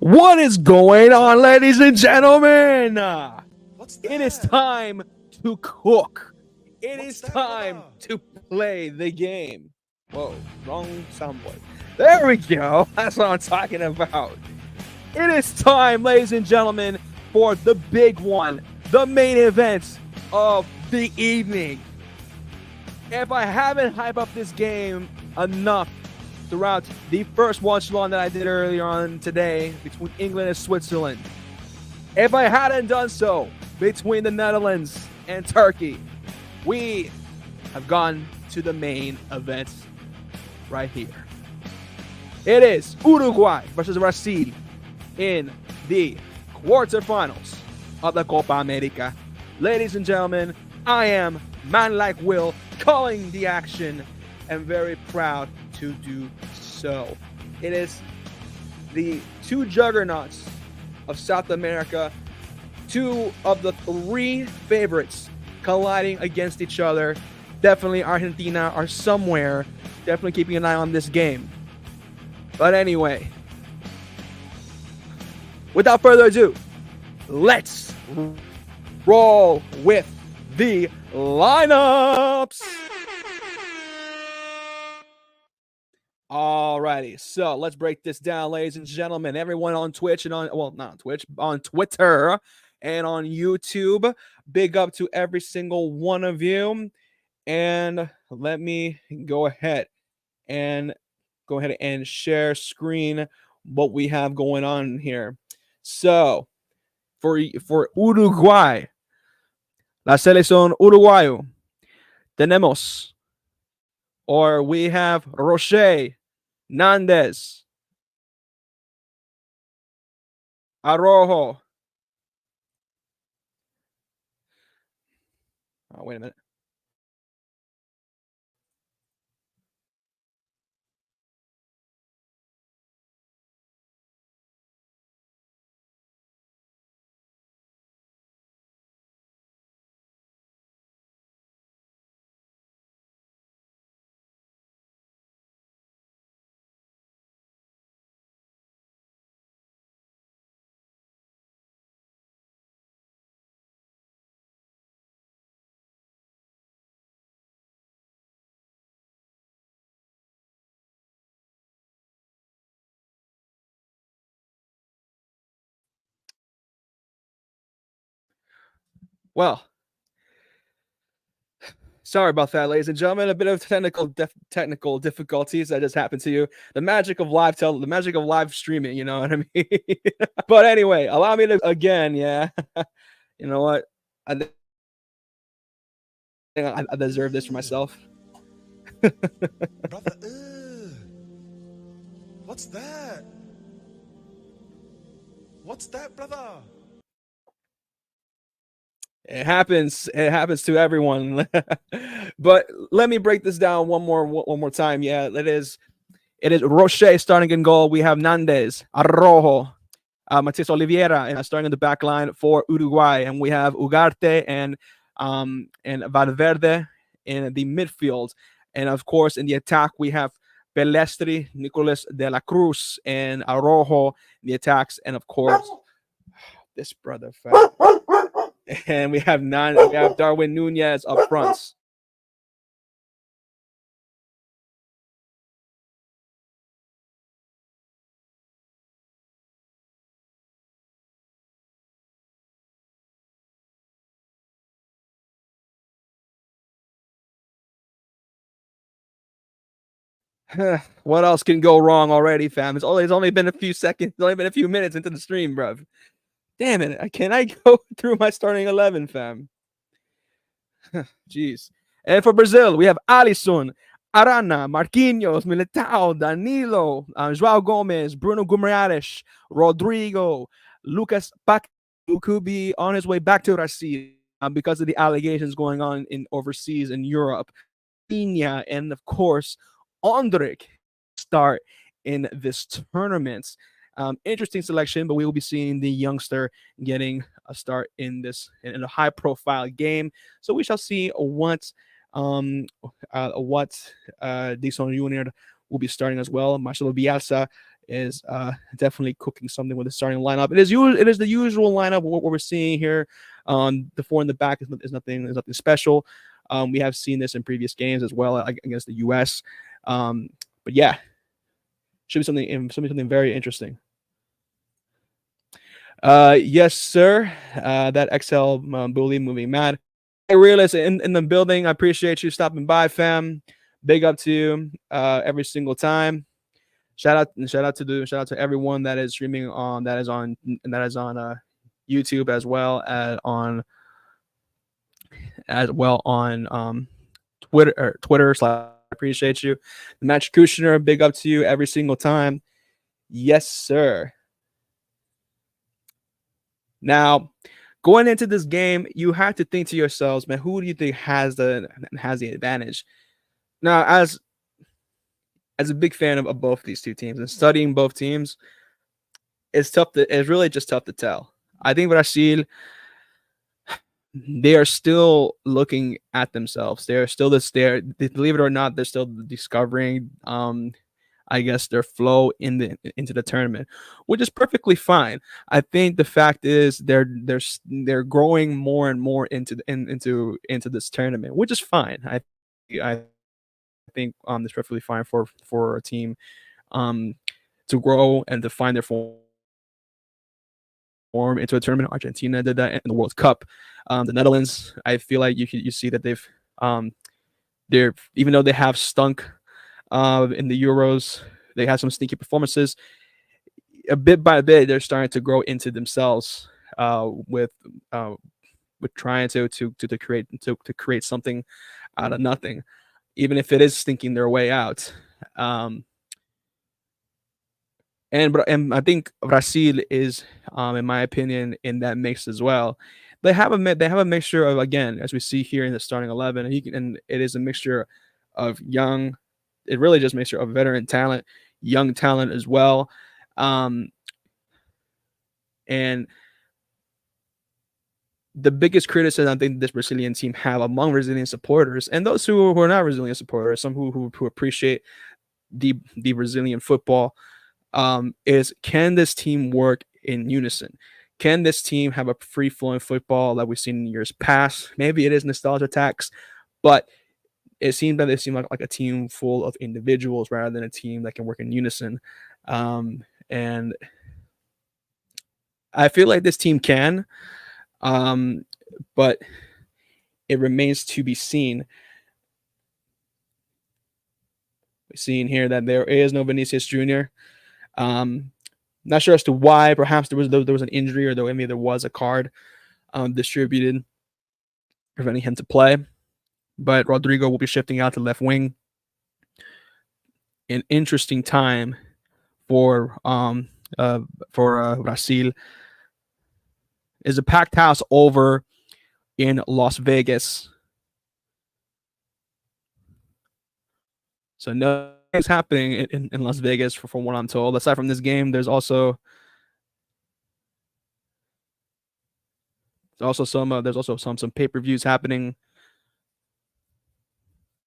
What is going on, ladies and gentlemen? What's that? It is time to cook. It What's is that, time brother? to play the game. Whoa, wrong soundboard. There we go. That's what I'm talking about. It is time, ladies and gentlemen, for the big one, the main event of the evening. If I haven't hyped up this game enough throughout the first Watchalong that I did earlier on today between England and Switzerland, if I hadn't done so between the Netherlands and Turkey, we have gone to the main event right here. It is Uruguay versus Brazil in the quarterfinals of the Copa America. Ladies and gentlemen, I am Man Like Will calling the action and very proud to do so. It is the two juggernauts of South America, two of the three favorites colliding against each other. Definitely Argentina are somewhere, definitely keeping an eye on this game. But anyway, without further ado, let's roll with the lineups. Alrighty, so let's break this down, ladies and gentlemen. Everyone on Twitch and not on Twitch, on Twitter and on YouTube. Big up to every single one of you. And let me go ahead and share screen what we have going on here. So for Uruguay, la selección uruguayo, tenemos, or we have Roche, Nández, Arrojo. Oh, wait a minute. Well, sorry about that, ladies and gentlemen. A bit of technical difficulties that just happened to you. The magic of the magic of live streaming. You know what I mean? But anyway, allow me to again. Yeah, you know what? I think I deserve this for myself. Brother, what's that? What's that, brother? It happens. It happens to everyone. But let me break this down one more time. Yeah, it is Roche starting in goal. We have Nández, Arrojo, Matias Oliveira, and starting in the back line for Uruguay, and we have Ugarte and Valverde in the midfield, and of course in the attack we have Pelestri, Nicolas de la Cruz, and Arrojo in the attacks, and of course this brother. And we have Darwin Nunez up front. What else can go wrong already, fam? It's only been a few seconds. It's only been a few minutes into the stream, bruv. Damn it. Can I go through my starting 11, fam? Jeez. And for Brazil, we have Alisson, Arana, Marquinhos, Militao, Danilo, João Gomes, Bruno Guimaraes, Rodrigo, Lucas Paquetá, who could be on his way back to Brazil because of the allegations going on in overseas in Europe. Pina, and of course, Ondrik start in this tournament. Interesting selection, but we will be seeing the youngster getting a start in a high profile game. So we shall see what Dixon Jr. will be starting as well. Marcelo Bielsa is definitely cooking something with the starting lineup. It is the usual lineup. What we're seeing here, the four in the back is nothing special. We have seen this in previous games as well, against the U.S. But yeah, should be something very interesting. Yes, sir. That XL bully moving mad. Hey, realist in the building. I appreciate you stopping by, fam. Big up to you every single time. Shout out to everyone that is streaming on YouTube as well on Twitter. Appreciate you. The Match Kushner, big up to you every single time. Yes, sir. Now, going into this game, you have to think to yourselves, man, who do you think has the advantage? Now, as a big fan of both these two teams and studying both teams, it's really just tough to tell. I think Brazil, they are still looking at themselves. They are still believe it or not, they're still discovering I guess their flow into the tournament, which is perfectly fine. I think the fact is they're growing more and more into this tournament, which is fine. I think it's perfectly fine for a team to grow and to find their form into a tournament. Argentina did that in the World Cup. The Netherlands, I feel like you see that they're even though they have stunk in the Euros, they had some sneaky performances. A bit by bit, they're starting to grow into themselves with trying to create something out of nothing, even if it is stinking their way out. And I think Brazil is, in my opinion, in that mix as well. They have a mixture of, again, as we see here in the starting 11, and it is a mixture of young. It really just a mixture of veteran talent, young talent as well, and the biggest criticism I think this Brazilian team have among Brazilian supporters and those who are not Brazilian supporters, some who appreciate the Brazilian football, is can this team work in unison? Can this team have a free flowing football that we've seen in years past? Maybe it is nostalgia tax, but it seems that they seem like a team full of individuals rather than a team that can work in unison. And I feel like this team can, but it remains to be seen. We're seeing here that there is no Vinicius Jr. Not sure as to why. Perhaps there was an injury, or maybe there was a card distributed preventing him to play. But Rodrigo will be shifting out to left wing. An interesting time for Brazil. Is a packed house over in Las Vegas. So nothing's happening in Las Vegas from what I'm told. Aside from this game, there's also some pay-per-views happening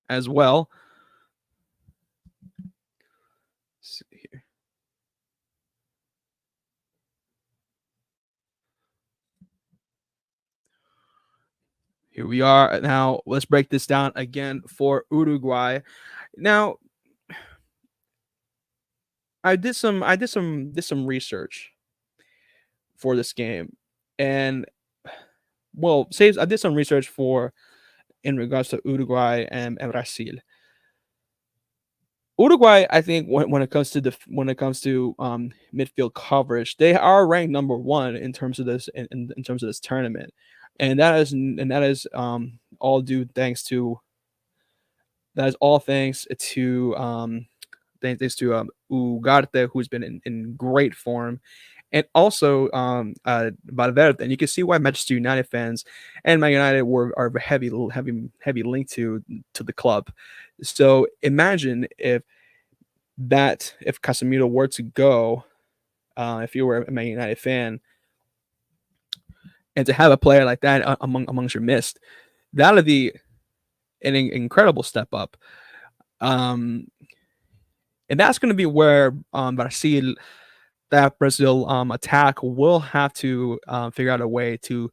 as well. Let's see here. Here we are. Now let's break this down again for Uruguay. Now I did some research for this game, and I did some research in regards to Uruguay and Brazil. Uruguay, I think when it comes to midfield coverage, they are ranked number one in terms of this in terms of this tournament, and that is all due thanks to Ugarte, who's been in great form, and also Valverde. And you can see why Manchester United fans and Man United are heavy linked to the club. So imagine if Casemiro were to go, if you were a Man United fan, and to have a player like that amongst your midst, that would be an incredible step up. And that's going to be where Brazil, that Brazil attack will have to figure out a way to.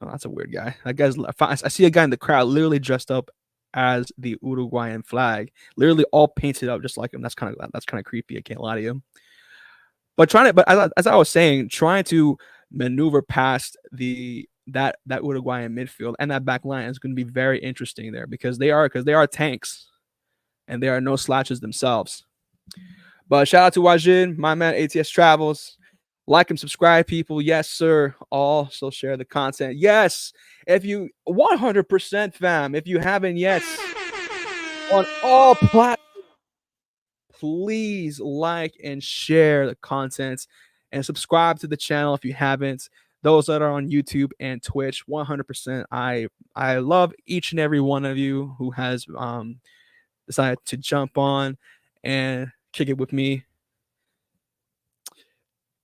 Oh, that's a weird guy. That guy's. I see a guy in the crowd literally dressed up as the Uruguayan flag, literally all painted up just like him. That's kind of creepy. I can't lie to you. But as I was saying, trying to maneuver past that Uruguayan midfield and that back line is going to be very interesting there because they are tanks and they are no slouches themselves. But shout out to Wajin, my man ATS Travels. Like and subscribe, people. Yes, sir. Also share the content. Yes. If you 100% fam, if you haven't yet on all platforms, please like and share the content and subscribe to the channel if you haven't. Those that are on YouTube and Twitch, 100%. I love each and every one of you who has decided to jump on and kick it with me.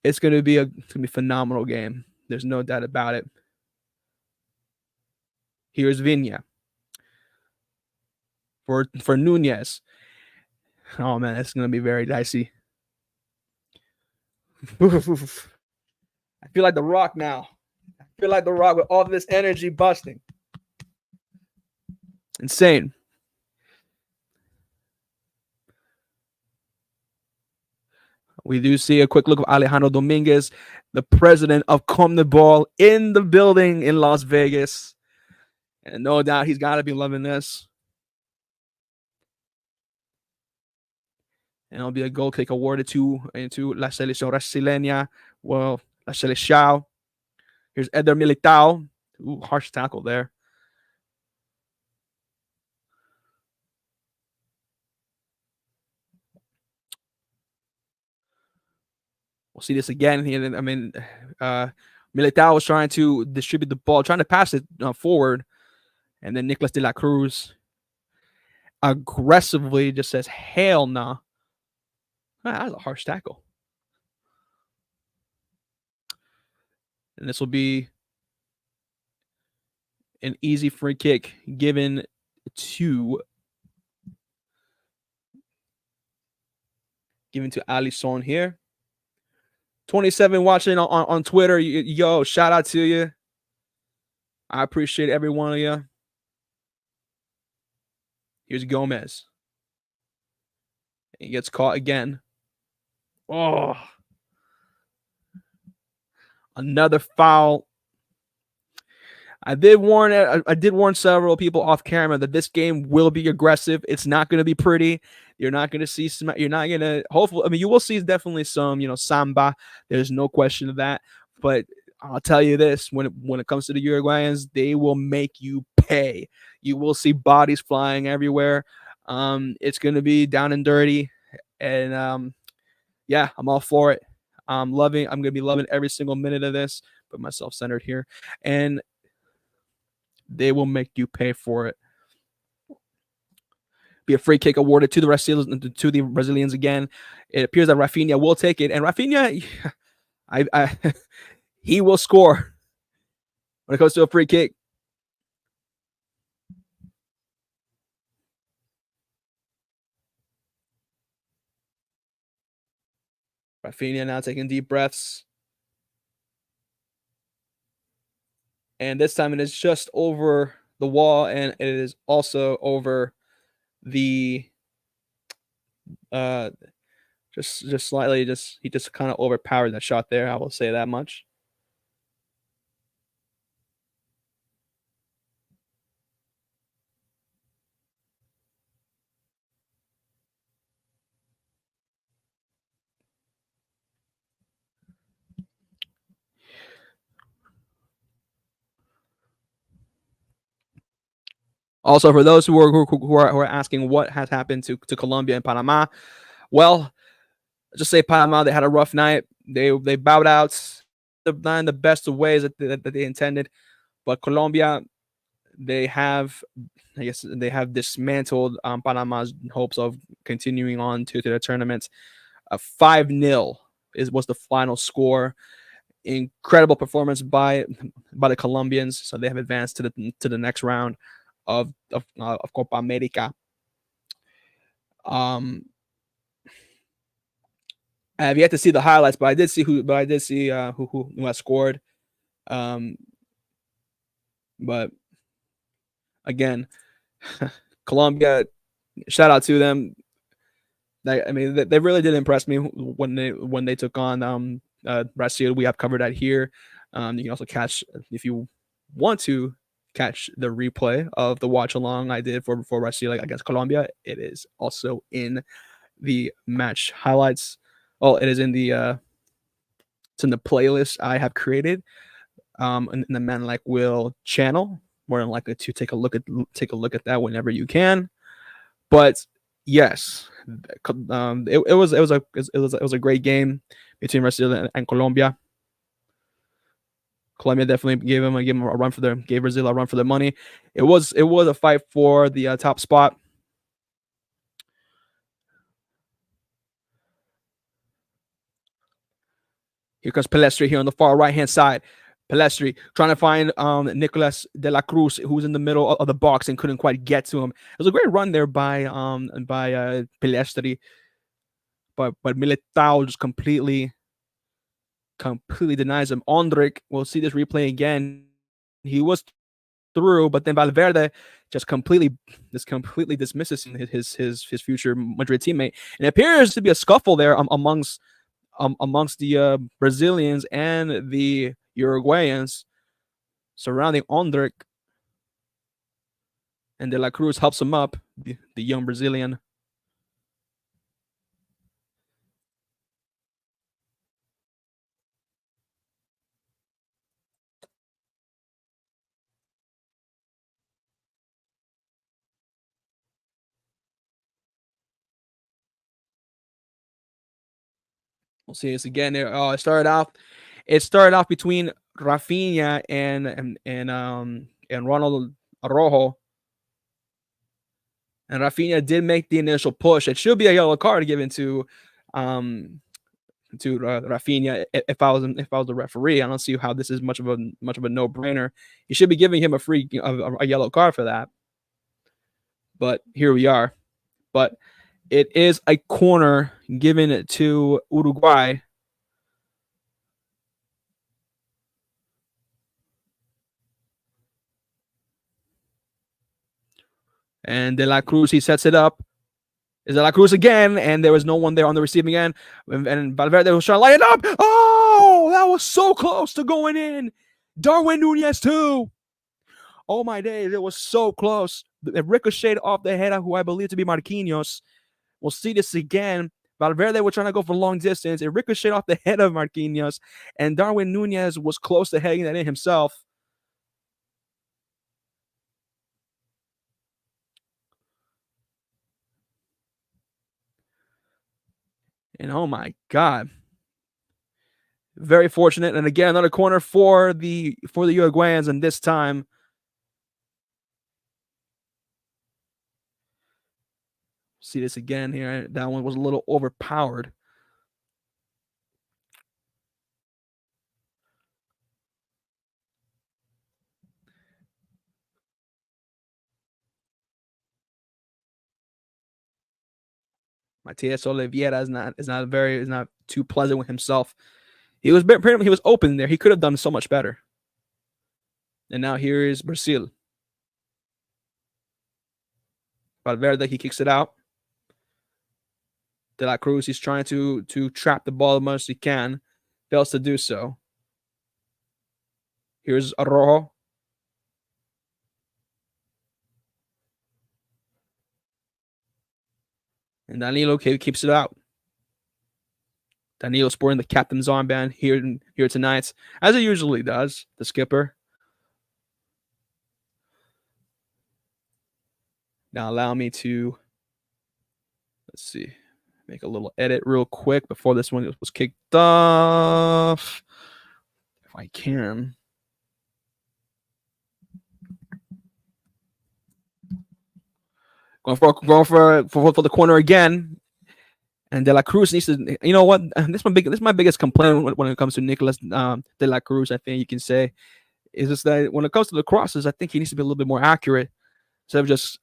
It's gonna be a phenomenal game. There's no doubt about it. Here's Vinya for Nunez. Oh man, it's gonna be very dicey. I feel like the Rock now. I feel like the Rock with all this energy busting. Insane. We do see a quick look of Alejandro Dominguez, the president of CONMEBOL, in the building in Las Vegas. And no doubt he's got to be loving this. And it'll be a goal kick awarded into La Selección Brasileña. Well, La Selección. Here's Eder Militao. Ooh, harsh tackle there. We'll see this again. I mean, Militao was trying to distribute the ball, trying to pass it forward. And then Nicolas de la Cruz aggressively just says, hell no. Nah. That was a harsh tackle. And this will be an easy free kick given to Alisson here. 27 watching on Twitter. Yo, shout out to you. I appreciate every one of you. Here's Gomez. He gets caught again. Oh. Another foul. I did warn several people off camera that this game will be aggressive. It's not going to be pretty. You're not going to see some. You're not going to. Hopefully, I mean, you will see definitely some. Samba. There's no question of that. But I'll tell you this: when it comes to the Uruguayans, they will make you pay. You will see bodies flying everywhere. It's going to be down and dirty, and yeah, I'm all for it. I'm going to be loving every single minute of this. Put myself centered here, and they will make you pay for it. Be a free kick awarded to the Brazilians again. It appears that Rafinha will take it, and Rafinha, he will score when it comes to a free kick. Rafinha now taking deep breaths. And this time it is just over the wall, and it is also over the just slightly, he just kind of overpowered that shot there. I will say that much. Also, for those who are asking what has happened to Colombia and Panama, well, just say Panama, they had a rough night. They bowed out, not in the best of ways that they intended. But Colombia, they have dismantled Panama's hopes of continuing on to the tournament. 5-0 was the final score. Incredible performance by the Colombians, so they have advanced to the next round of Copa America. Um, I have yet to see the highlights, but I did see who has scored. Um, but again, Colombia, shout out to them. I mean, they really did impress me when they took on Brazil. We have covered that here. You can also catch, if you want to catch, the replay of the watch along I did for Brazil against Colombia. It is also in the match highlights. Oh, it is in the it's in the playlist I have created in the Man Like Will channel. More than likely to take a look at that whenever you can. But yes, it was a great game between Brazil and Colombia. Colombia definitely gave Brazil a run for their money. It was a fight for the top spot. Here comes Pelestri here on the far right hand side. Pelestri trying to find Nicolas de la Cruz, who's in the middle of the box and couldn't quite get to him. It was a great run there by Pelestri, but Militao just completely denies him. Ondrick, we'll see this replay again. He was through, but then Valverde just completely dismisses his future Madrid teammate. And it appears to be a scuffle there amongst the Brazilians and the Uruguayans surrounding Ondrick, and De La Cruz helps him up, the young Brazilian. We'll see this again. It started off between Rafinha and Ronald Araujo. And Rafinha did make the initial push. It should be a yellow card given to Rafinha. If I was the referee, I don't see how this is much of a no brainer. You should be giving him a yellow card for that. But here we are. But it is a corner given to Uruguay. And De La Cruz, he sets it up. Is De La Cruz again, and there was no one there on the receiving end. And Valverde was trying to light it up. Oh, that was so close to going in. Darwin Nunez too. Oh my days, it was so close. It ricocheted off the head of who I believe to be Marquinhos. We'll see this again. Valverde was trying to go for long distance. It ricocheted off the head of Marquinhos, and Darwin Nunez was close to heading that in himself. And oh my God. Very fortunate. And again, another corner for the Uruguayans, and this time see this again here. That one was a little overpowered. Matias Oliveira is not too pleasant with himself. He was open there. He could have done so much better. And now here is Brazil. Valverde, he kicks it out. De La Cruz, he's trying to trap the ball as much as he can. Fails to do so. Here's Arrojo. And Danilo keeps it out. Danilo sporting the captain's armband here tonight, as it usually does, the skipper. Now allow me to, let's see, make a little edit real quick before this one was kicked off. If I can. Going for the corner again. And De La Cruz needs to, you know what? This is my biggest complaint when it comes to Nicolas De La Cruz, I think you can say, is just that when it comes to the crosses, I think he needs to be a little bit more accurate instead of just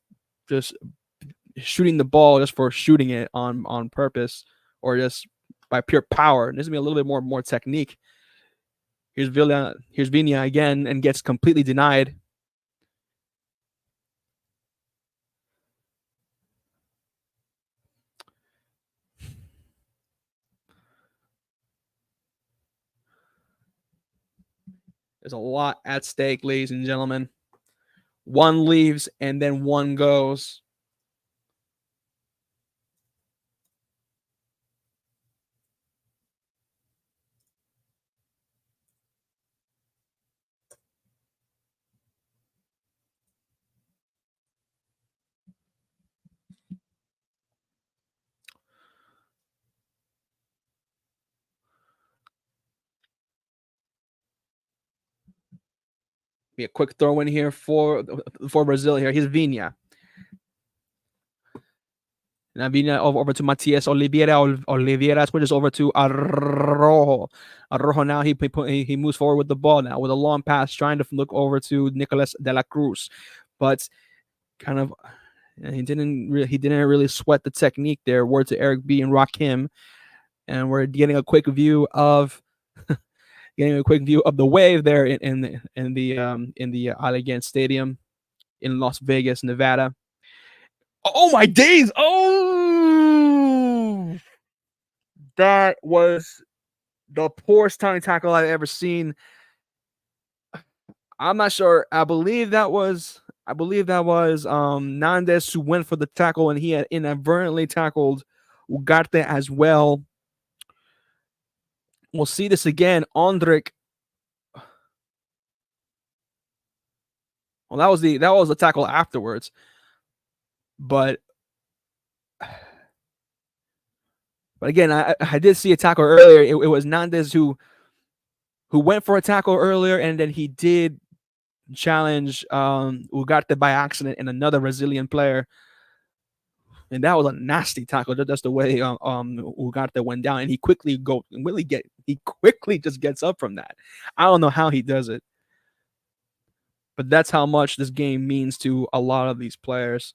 shooting the ball just for shooting it on purpose or just by pure power. There's gonna be a little bit more technique. Here's Viña again and gets completely denied. There's a lot at stake, ladies and gentlemen. One leaves and then one goes. Be a quick throw in here for Brazil here. Here's Viña. Now Viña over to Matias Oliveira. Oliveira switches over to Arrojo. Arrojo now he moves forward with the ball now with a long pass, trying to look over to Nicolas de la Cruz, but kind of he didn't really sweat the technique there. Word to Eric B and Rakim, and we're getting a quick view of the wave there in the Allegiant Stadium in Las Vegas, Nevada. Oh my days! Oh, that was the poorest time tackle I've ever seen. I'm not sure. I believe that was Nandez who went for the tackle, and he had inadvertently tackled Ugarte as well. We'll see this again. Ondrick. Well, that was the tackle afterwards. But again, I did see a tackle earlier. It was Nandez who went for a tackle earlier, and then he did challenge Ugarte by accident and another Brazilian player. And that was a nasty tackle. That's the way Ugarte went down, and he quickly just gets up from that. I don't know how he does it, but that's how much this game means to a lot of these players.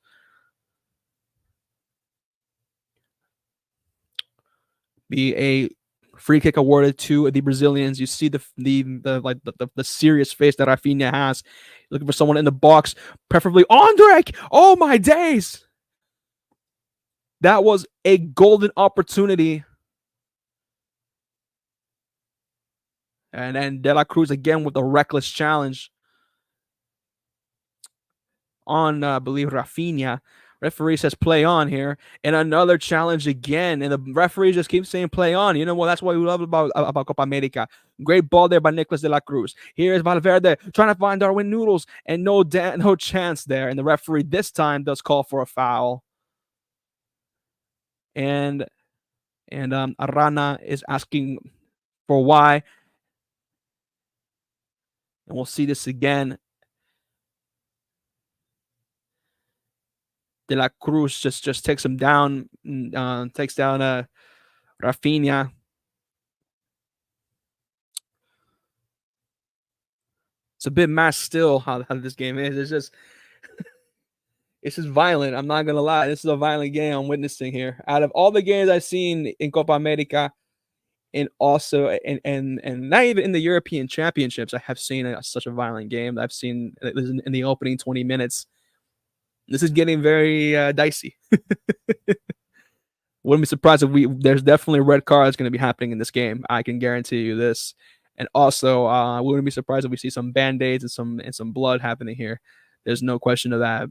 Be a free kick awarded to the Brazilians. You see the serious face that Rafinha has, looking for someone in the box, preferably Ondrek. Oh my days! That was a golden opportunity. And then De La Cruz again with a reckless challenge on, I believe, Rafinha. Referee says play on here. And another challenge again. And the referee just keeps saying play on. You know what? That's what we love about Copa America. Great ball there by Nicolas de la Cruz. Here is Valverde trying to find Darwin Noodles. And no chance there. And the referee this time does call for a foul. And Arana is asking for why. And we'll see this again. De La Cruz just takes him down, takes down Rafinha. It's a bit masked still how this game is. It's just violent. I'm not gonna lie. This is a violent game I'm witnessing here. Out of all the games I've seen in Copa America, and also and not even in the European Championships, I have seen such a violent game. I've seen in the opening 20 minutes. This is getting very dicey. Wouldn't be surprised if there's definitely red cards going to be happening in this game. I can guarantee you this. And also, I wouldn't be surprised if we see some band-aids and some blood happening here. There's no question of that.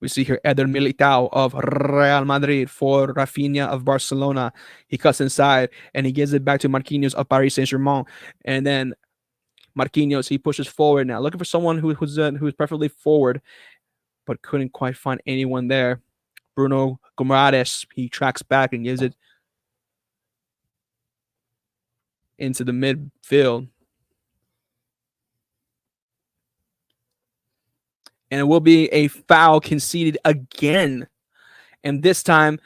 We see here Eder Militao of Real Madrid for Rafinha of Barcelona. He cuts inside and he gives it back to Marquinhos of Paris Saint-Germain. And then Marquinhos, he pushes forward now, looking for someone who's preferably forward, but couldn't quite find anyone there. Bruno Guimaraes, he tracks back and gives it into the midfield. And it will be a foul conceded again. And this time,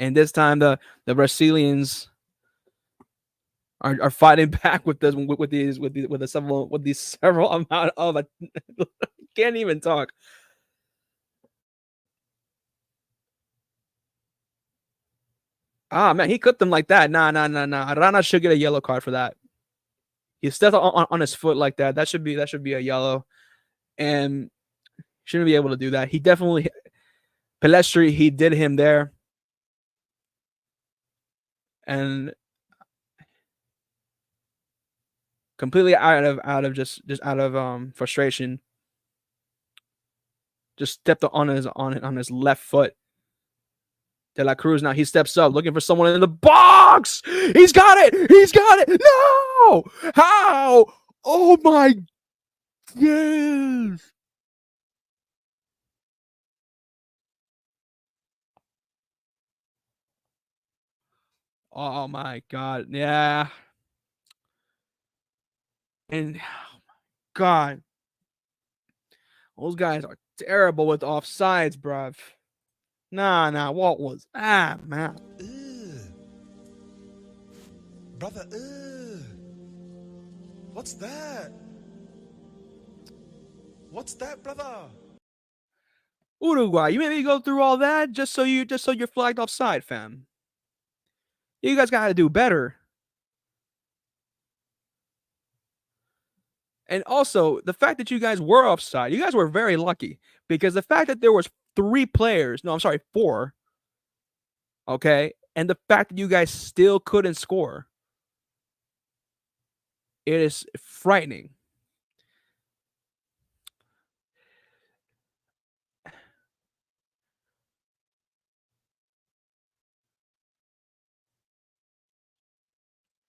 And this time the Brazilians are fighting back with this with these several amount of can't even talk. Ah man, he clipped them like that. Nah. Arana should get a yellow card for that. He stepped on his foot like that. That should be a yellow, and shouldn't be able to do that. He definitely Pelestri. He did him there, and completely out of just out of frustration, just stepped on his left foot. De La Cruz now he steps up looking for someone in the box. He's got it. He's got it. No! How? Oh my yes. Oh my god. Yeah. And God, those guys are terrible with offsides, bruv. Nah. What was man? Ugh. Brother, ugh. What's that? What's that, brother? Uruguay, you made me go through all that just so you're flagged offside, fam. You guys gotta do better. And also, the fact that you guys were offside, you guys were very lucky because the fact that there was 3 players, no, I'm sorry, 4, okay, and the fact that you guys still couldn't score, it is frightening.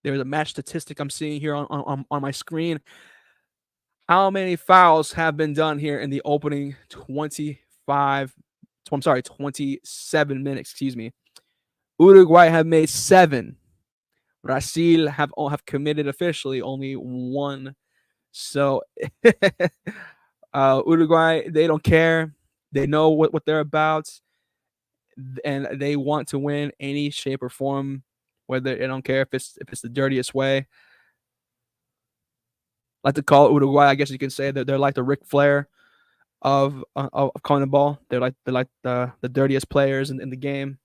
There's a match statistic I'm seeing here on my screen. How many fouls have been done here in the opening 27 minutes, excuse me. Uruguay have made 7. Brazil have committed officially only 1. So Uruguay, they don't care. They know what they're about, and they want to win any shape or form. Whether they don't care if it's the dirtiest way. I like to call Uruguay. I guess you can say that they're like the Ric Flair of calling the ball. They're like the dirtiest players in the game.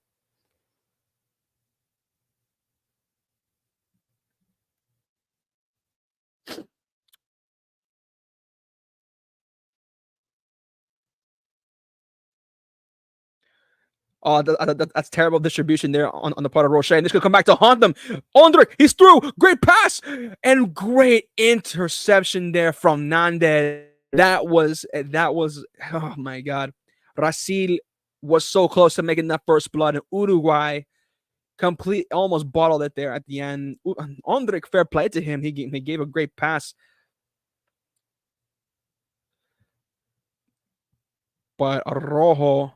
Oh, that's terrible distribution there on the part of Roche. And this could come back to haunt them. Ondrej, he's through. Great pass and great interception there from Nandez. That was, oh my God. Brazil was so close to making that first blood. And Uruguay almost bottled it there at the end. Ondrej, fair play to him. He gave a great pass. But Rojo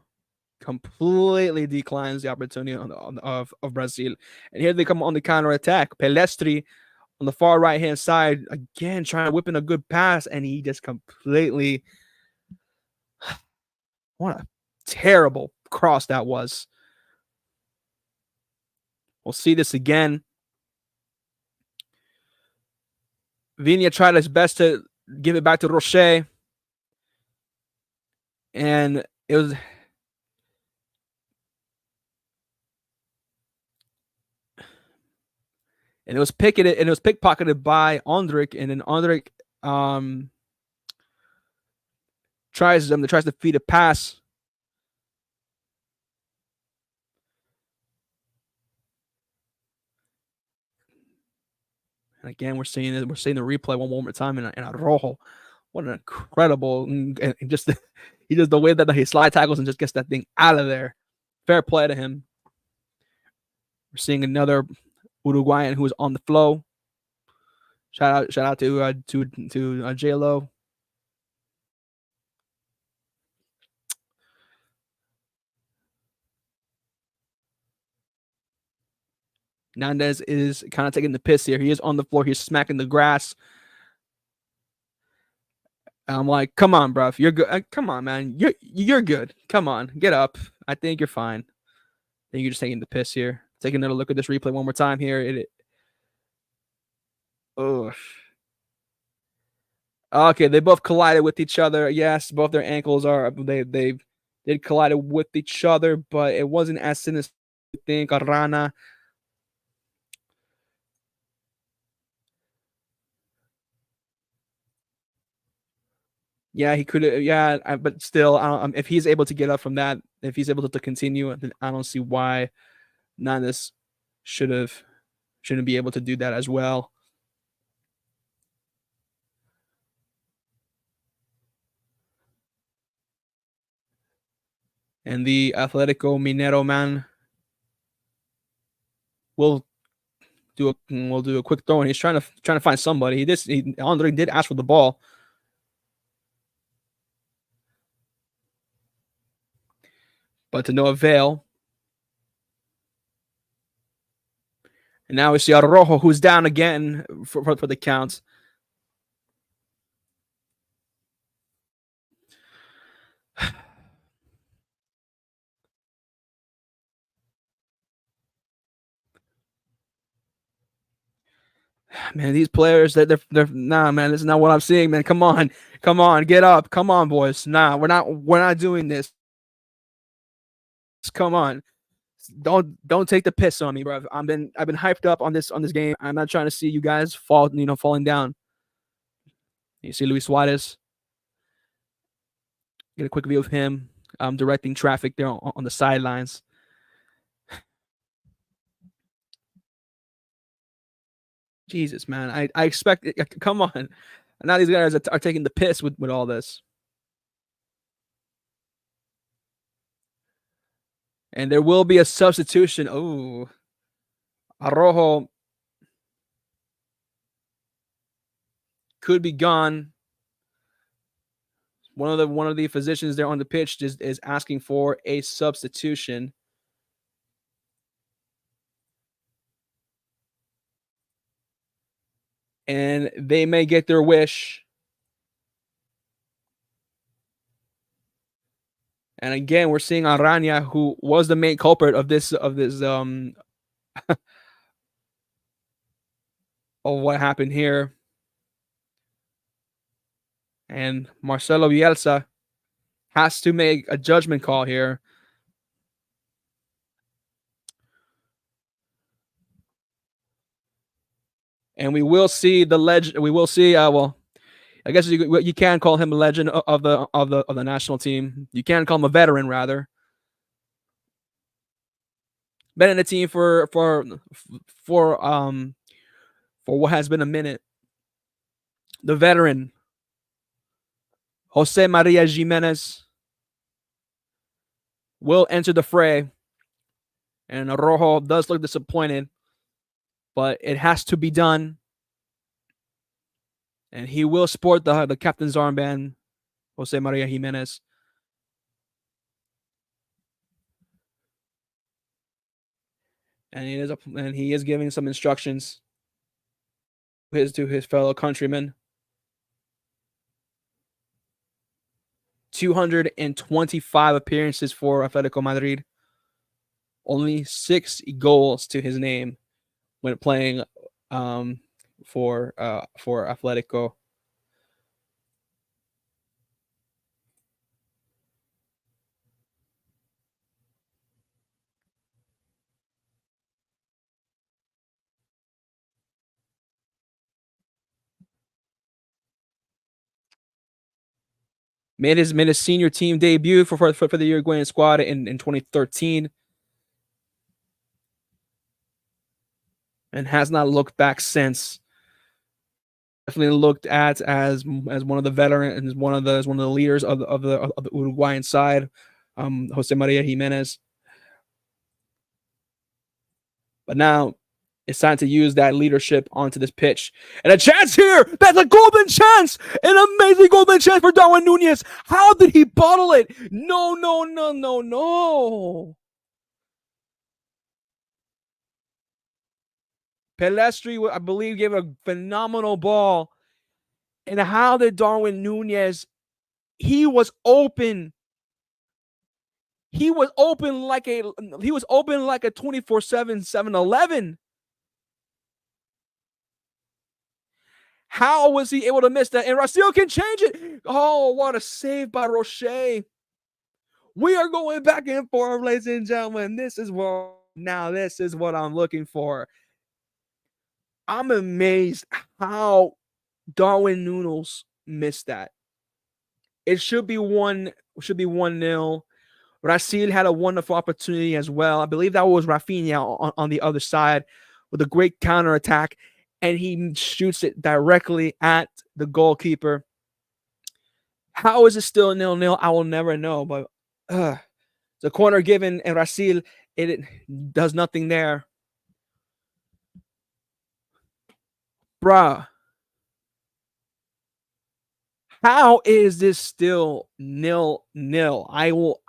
completely declines the opportunity of Brazil. And here they come on the counter attack. Pelestri on the far right hand side again trying to whip in a good pass, and he just completely what a terrible cross that was. We'll see this again. Viña tried his best to give it back to Roche, and it was pickpocketed by Ondrej, and then Ondrej tries to feed a pass. And again, we're seeing the replay one more time in a Rojo. What an incredible, and just he does the way that he slide tackles and just gets that thing out of there. Fair play to him. We're seeing another Uruguayan who is on the flow. Shout out to J-Lo. Nandez is kind of taking the piss here. He is on the floor. He's smacking the grass. I'm like, come on, bro. You're good. Come on, man. You're good. Come on, get up. I think you're fine. think you're just taking the piss here. Take another look at this replay one more time here. Oh. Okay, they both collided with each other. Yes, both their ankles are they did collided with each other, but it wasn't as sinister as you think. Arana. Yeah, he could. Yeah, but still, if he's able to get up from that, if he's able to continue, then I don't see why Nanas shouldn't be able to do that as well. And the Atletico Minero man will do a quick throw, and he's trying to find somebody. Andre did ask for the ball, but to no avail. And now we see Arrojo, who's down again for the count. Man, these players they're nah, man. This is not what I'm seeing, man. Come on, get up, come on, boys. Nah, we're not doing this. Come on, don't take the piss on me, bro. I've been hyped up on this game. I'm not trying to see you guys falling down. You see Luis Suarez. Get a quick view of him directing traffic there on the sidelines. Jesus, man. I expect it. Come on. Now these guys are taking the piss with all this. And there will be a substitution. Oh, Arrojo could be gone. One of the physicians there on the pitch is asking for a substitution. And they may get their wish. And again, we're seeing Arana, who was the main culprit of this of what happened here. And Marcelo Bielsa has to make a judgment call here. And we will see the legend. We will see. Well, I guess you can call him a legend of the national team. You can call him a veteran, rather. Been in the team for what has been a minute. The veteran, Jose Maria Jimenez, will enter the fray. And Rojo does look disappointed, but it has to be done. And he will sport the captain's armband, Jose Maria Jimenez. And he is giving some instructions to his fellow countrymen. 225 appearances for Atletico Madrid. Only 6 goals to his name when playing for Atletico. Made his senior team debut for the Uruguayan squad in 2013. And has not looked back since. Definitely looked at as one of the veterans, one of the leaders of the Uruguayan side, Jose Maria Jimenez. But now it's time to use that leadership onto this pitch. And a chance here. That's a golden chance. An amazing golden chance for Darwin Nunez. How did he bottle it? No. Pelestri, I believe, gave a phenomenal ball. And how did Darwin Nunez? He was open. He was open like a 24/7 7-Eleven. How was he able to miss that? And Rasil can change it. Oh, what a save by Rocher. We are going back and forth, ladies and gentlemen. This is what I'm looking for. I'm amazed how Darwin Núñez missed that. It should be 1-0. Rasil had a wonderful opportunity as well. I believe that was Rafinha on the other side with a great counterattack, and he shoots it directly at the goalkeeper. How is it still 0-0? I will never know, but the corner given, and Rasil, it does nothing there. Bruh. How is this still 0-0? I will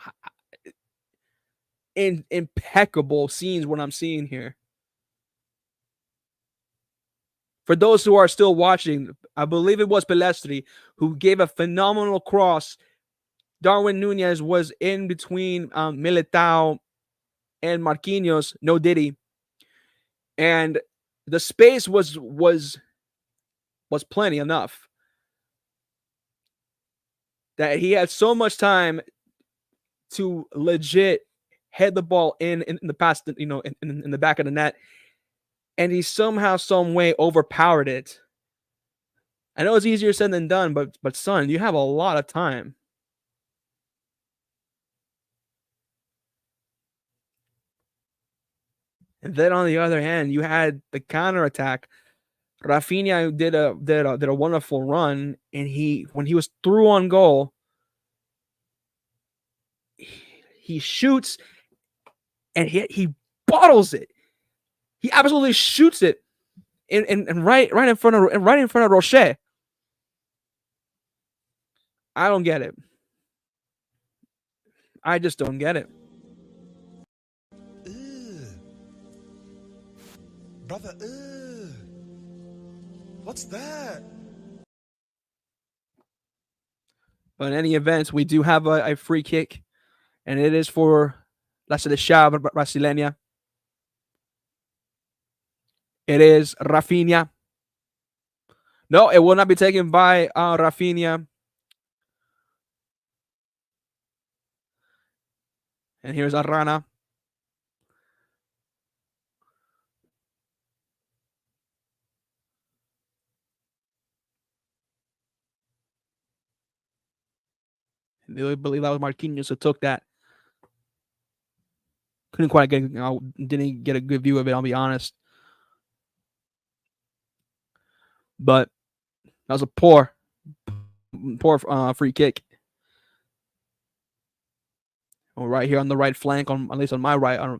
impeccable scenes what I'm seeing here. For those who are still watching, I believe it was Pelestri who gave a phenomenal cross. Darwin Núñez was in between Militao and Marquinhos, no Diddy. And the space was plenty enough that he had so much time to legit head the ball in the past, in the back of the net, and he somehow, some way overpowered it. I know it's easier said than done, but son, you have a lot of time. And then on the other hand, you had the counterattack. Rafinha did a wonderful run, and when he was through on goal, he shoots and he bottles it. He absolutely shoots it in right in front of Rocher. I don't get it. I just don't get it. Brother, what's that? But in any event, we do have a free kick, and it is for La Selección Brasileña. It is Rafinha. No, it will not be taken by Rafinha. And here's Arana. I believe that was Marquinhos who took that. Couldn't quite didn't get a good view of it, I'll be honest. But that was a poor free kick. Right here on the right flank, at least on my right.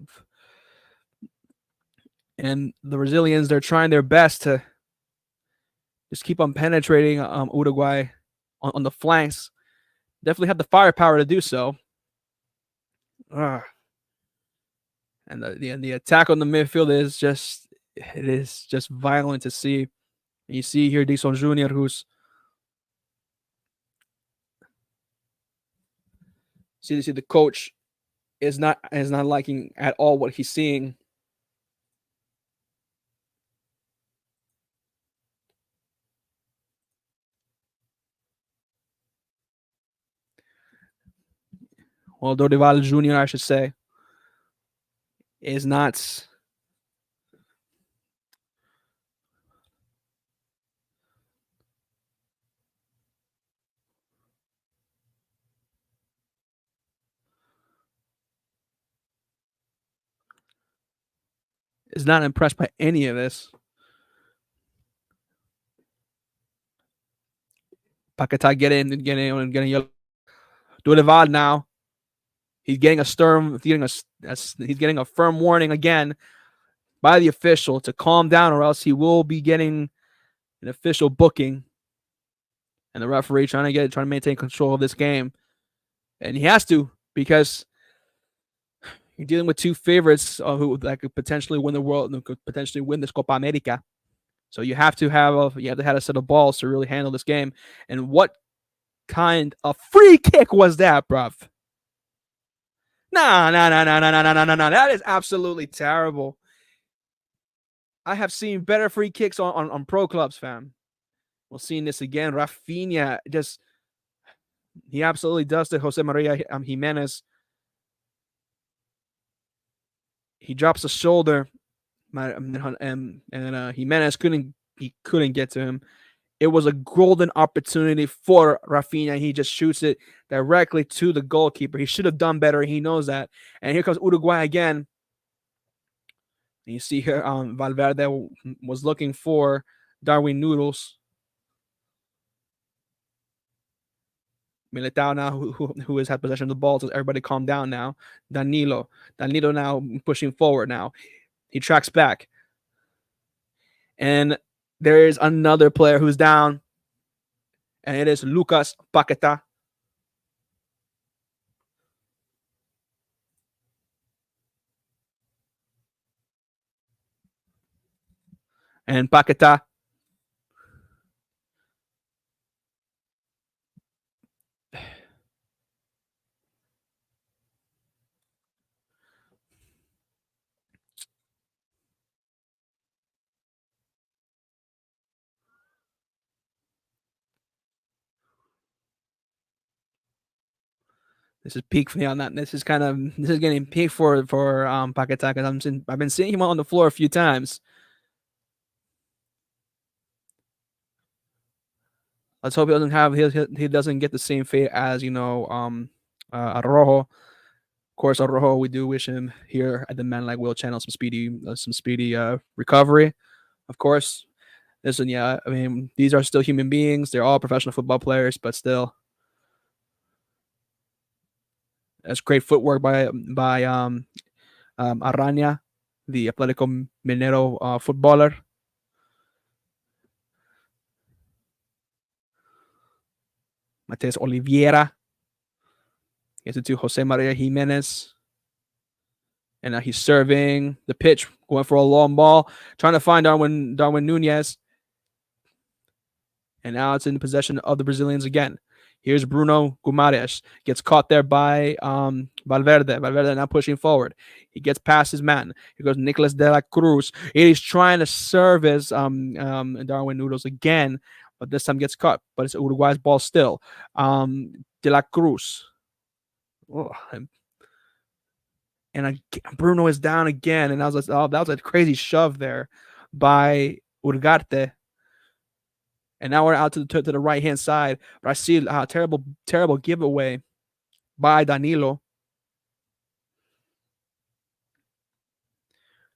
And the Brazilians, they're trying their best to just keep on penetrating Uruguay on the flanks. Definitely have the firepower to do so. And the attack on the midfield is just violent to see. And you see here Dixon Jr., who's see the coach is not liking at all what he's seeing. Well, Dorival Jr., I should say, is not impressed by any of this. Paquetá getting Dorival now. He's getting a firm warning again by the official to calm down, or else he will be getting an official booking. And the referee trying to maintain control of this game, and he has to, because you're dealing with two favorites who could potentially win the world and could potentially win this Copa America. So you have to have a set of balls to really handle this game. And what kind of free kick was that, bruv? No, no, no, no, no, no, no, no, no, no. That is absolutely terrible. I have seen better free kicks on pro clubs, fam. We'll see this again. Rafinha just he absolutely does to Jose Maria Jimenez. He drops the shoulder, and Jimenez couldn't get to him. It was a golden opportunity for Rafinha. He just shoots it directly to the goalkeeper. He should have done better. He knows that. And here comes Uruguay again. And you see here, Valverde was looking for Darwin Noodles. Militao now, who has had possession of the ball, so everybody calm down now. Danilo now pushing forward now. He tracks back. And there is another player who's down, and it is Lucas Paqueta. And Paqueta this is peak for me on that. This is getting peak for Paqueta because I've been seeing him on the floor a few times. Let's hope he doesn't get the same fate as Arrojo. Of course, Arrojo, we do wish him here at the Men Like Will channel some speedy recovery. Of course, listen, yeah, I mean these are still human beings. They're all professional football players, but still, that's great footwork by Arana, the Atletico Minero footballer. Mateus Oliveira gets it to Jose Maria Jimenez. And now he's serving the pitch, going for a long ball, trying to find Darwin Nunez. And now it's in possession of the Brazilians again. Here's Bruno Guimaraes. Gets caught there by Valverde. Valverde now pushing forward. He gets past his man. Here goes Nicolas de la Cruz. He's trying to service Darwin Noodles again, but this time gets caught. But it's Uruguay's ball still. De la Cruz. Oh, and Bruno is down again. And that was a crazy shove there by Ugarte. And now we're out to the right hand side. But I see a terrible giveaway by Danilo.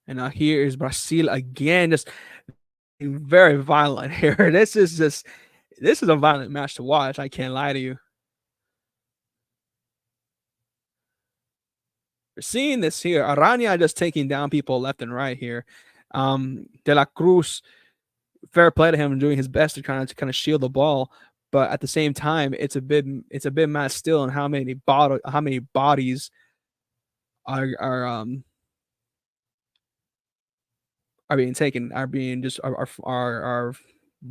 And now here is Brazil again, just very violent here. This is a violent match to watch. I can't lie to you. We're seeing this here. Arana just taking down people left and right here. De la Cruz, fair play to him, doing his best to kind of shield the ball, but at the same time, it's a bit mad still on how many bodies are being taken, are being just are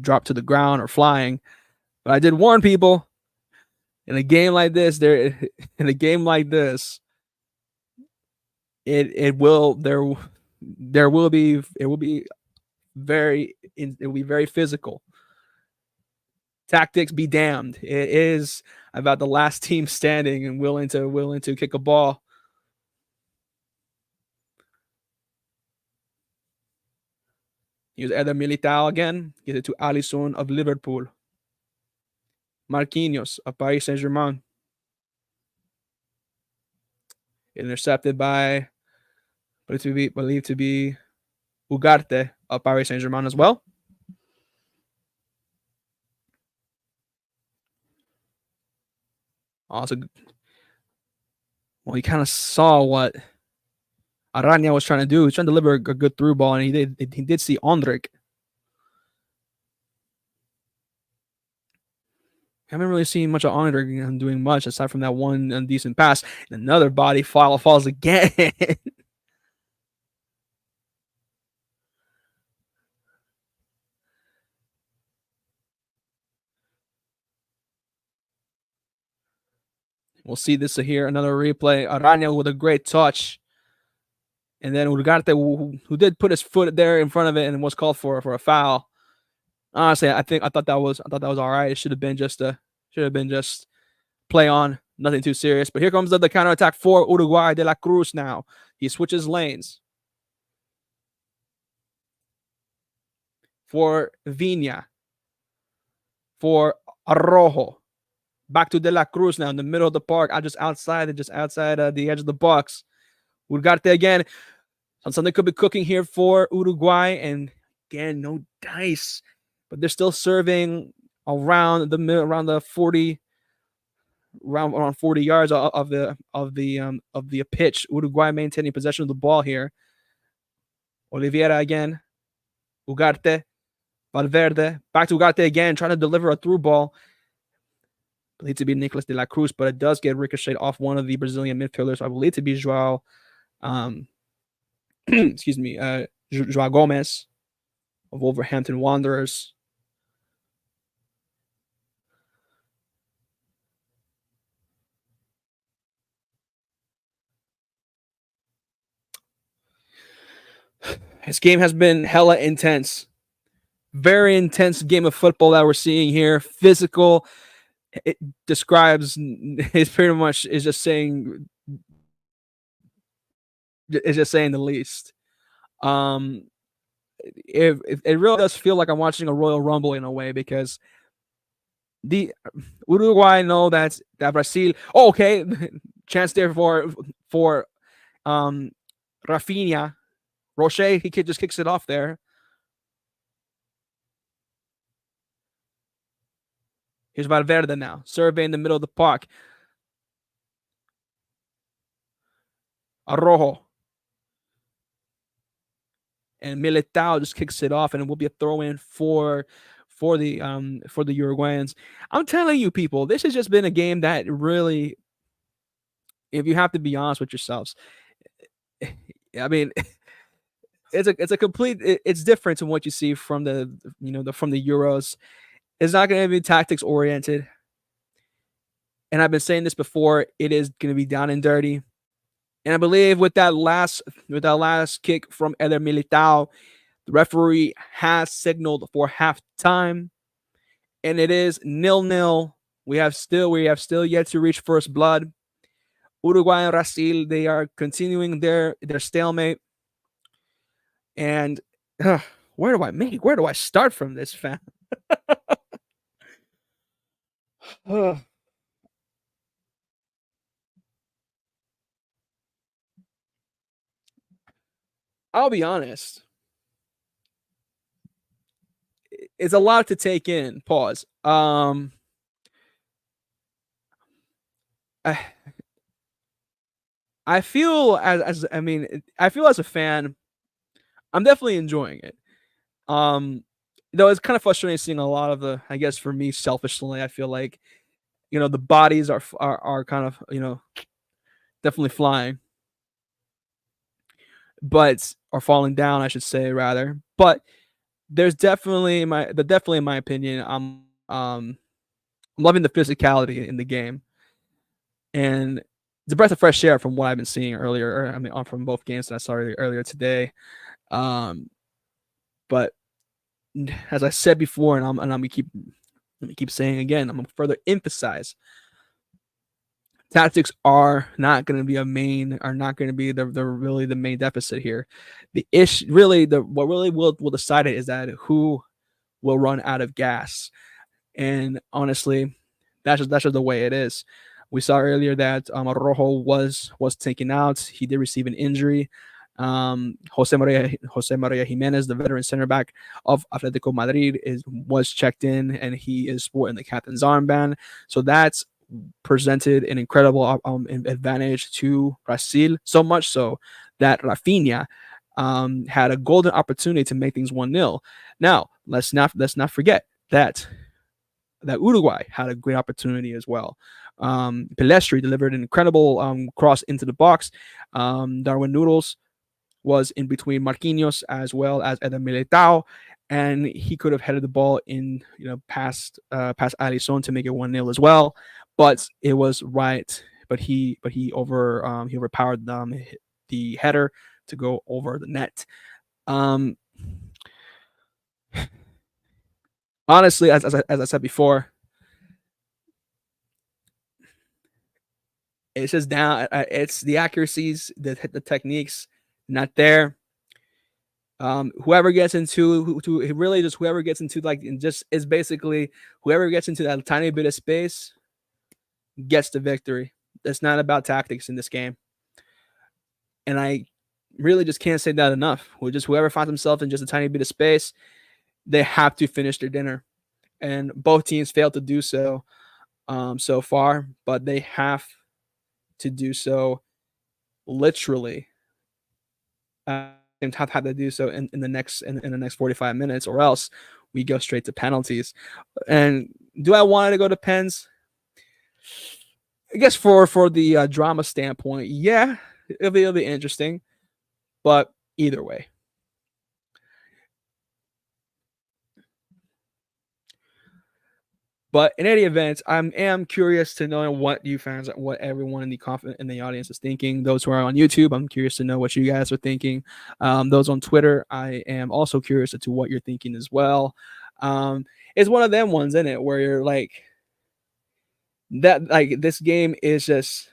dropped to the ground or flying. But I did warn people in a game like this, it will be very physical. Tactics be damned. It is about the last team standing and willing to kick a ball. Here's Eder Militao again. Get it to Alisson of Liverpool. Marquinhos of Paris Saint-Germain. Intercepted by believed to be Ugarte of Paris Saint-Germain as well. Also, well, he kind of saw what Arana was trying to do. He was trying to deliver a good through ball, and he did see Ondrick. I haven't really seen much of Ondrick doing much aside from that one decent pass. And another body falls again. We'll see this here. Another replay. Araña with a great touch. And then Ugarte, who did put his foot there in front of it and was called for a foul. Honestly, I thought that was all right. It should have been just play on, nothing too serious. But here comes the counterattack for Uruguay. De la Cruz now. He switches lanes for Vina, for Arrojo. Back to De La Cruz now in the middle of the park, just outside the edge of the box. Ugarte again. Something could be cooking here for Uruguay, and again, no dice, but they're still serving around the 40 around 40 yards of the pitch. Uruguay maintaining possession of the ball here. Oliveira again. Ugarte. Valverde. Back to Ugarte again, trying to deliver a through ball. Believed to be Nicolas de la Cruz, but it does get ricocheted off one of the Brazilian midfielders. I believe to be Joao excuse me, Joao Gomez of Wolverhampton Wanderers. This game has been hella intense. Very intense game of football that we're seeing here. Physical. It describes, it's pretty much is just saying the least. It really does feel like I'm watching a Royal Rumble in a way, because the Uruguay know that Brazil. Oh, okay, chance there for Rafinha. Roche, he just kicks it off there. Here's Valverde now, surveying the middle of the park. Arrojo. And Militao just kicks it off, and it will be a throw-in for the Uruguayans. I'm telling you, people, this has just been a game that really, if you have to be honest with yourselves, I mean, it's a complete. It's different from what you see from the Euros. It's not going to be tactics oriented, and I've been saying this before. It is going to be down and dirty. And I believe with that last kick from Eder Militao, the referee has signaled for halftime, and it is 0-0. We have still yet to reach first blood. Uruguay and Brazil, they are continuing their stalemate. And where do I start from this, fam? I'll be honest. It's a lot to take in. Pause. I feel as a fan, I'm definitely enjoying it. Though it's kind of frustrating seeing a lot of the, I guess for me selfishly, I feel like, the bodies are kind of, definitely flying, but are falling down, I should say, rather. But there's definitely in my opinion, I'm loving the physicality in the game, and it's a breath of fresh air from what I've been seeing earlier. From both games that I saw earlier today. But as I said before, and I'm gonna keep saying again, I'm gonna further emphasize, tactics are not going to be the main deficit here. The issue, what really will decide it is that who will run out of gas. And honestly, that's just the way it is. We saw earlier that Arrojo was taken out. He did receive an injury. Jose Maria Jimenez, the veteran center back of Atletico Madrid, was checked in, and he is sporting the captain's armband. So that's presented an incredible advantage to Brazil, so much so that Rafinha had a golden opportunity to make things 1-0. Now, let's not forget that Uruguay had a great opportunity as well. Pelestri delivered an incredible cross into the box. Darwin Noodles was in between Marquinhos as well as Eder Militao, and he could have headed the ball past Alisson to make it 1-0 as well. But it was right he overpowered the header to go over the net. Honestly, as I said before, it's just down. It's the accuracies, the techniques, not there. Whoever gets into really just whoever gets into like just is basically whoever gets into that tiny bit of space gets the victory. It's not about tactics in this game, and I really just can't say that enough. Whoever finds himself in just a tiny bit of space, they have to finish their dinner, and both teams failed to do so so far, but they have to do so literally. Have had to do so in the next 45 minutes, or else we go straight to penalties. And do I want to go to pens? I guess for the drama standpoint, yeah, it'll be interesting. But either way, but in any event, I am curious to know what you fans, what everyone in the audience is thinking. Those who are on YouTube, I'm curious to know what you guys are thinking. Those on Twitter, I am also curious as to what you're thinking as well. It's one of them ones, isn't it, where you're like that. Like this game is just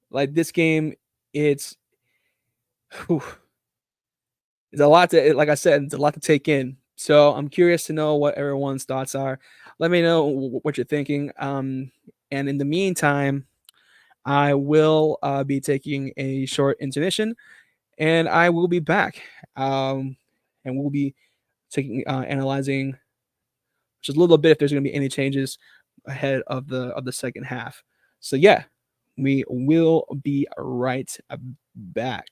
like this game. It's whew, it's a lot to, like I said, it's a lot to take in. So I'm curious to know what everyone's thoughts are. Let me know what you're thinking. And in the meantime, I will be taking a short intermission, and I will be back. And we'll be analyzing just a little bit if there's going to be any changes ahead of the second half. So yeah, we will be right back.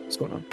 What's going on?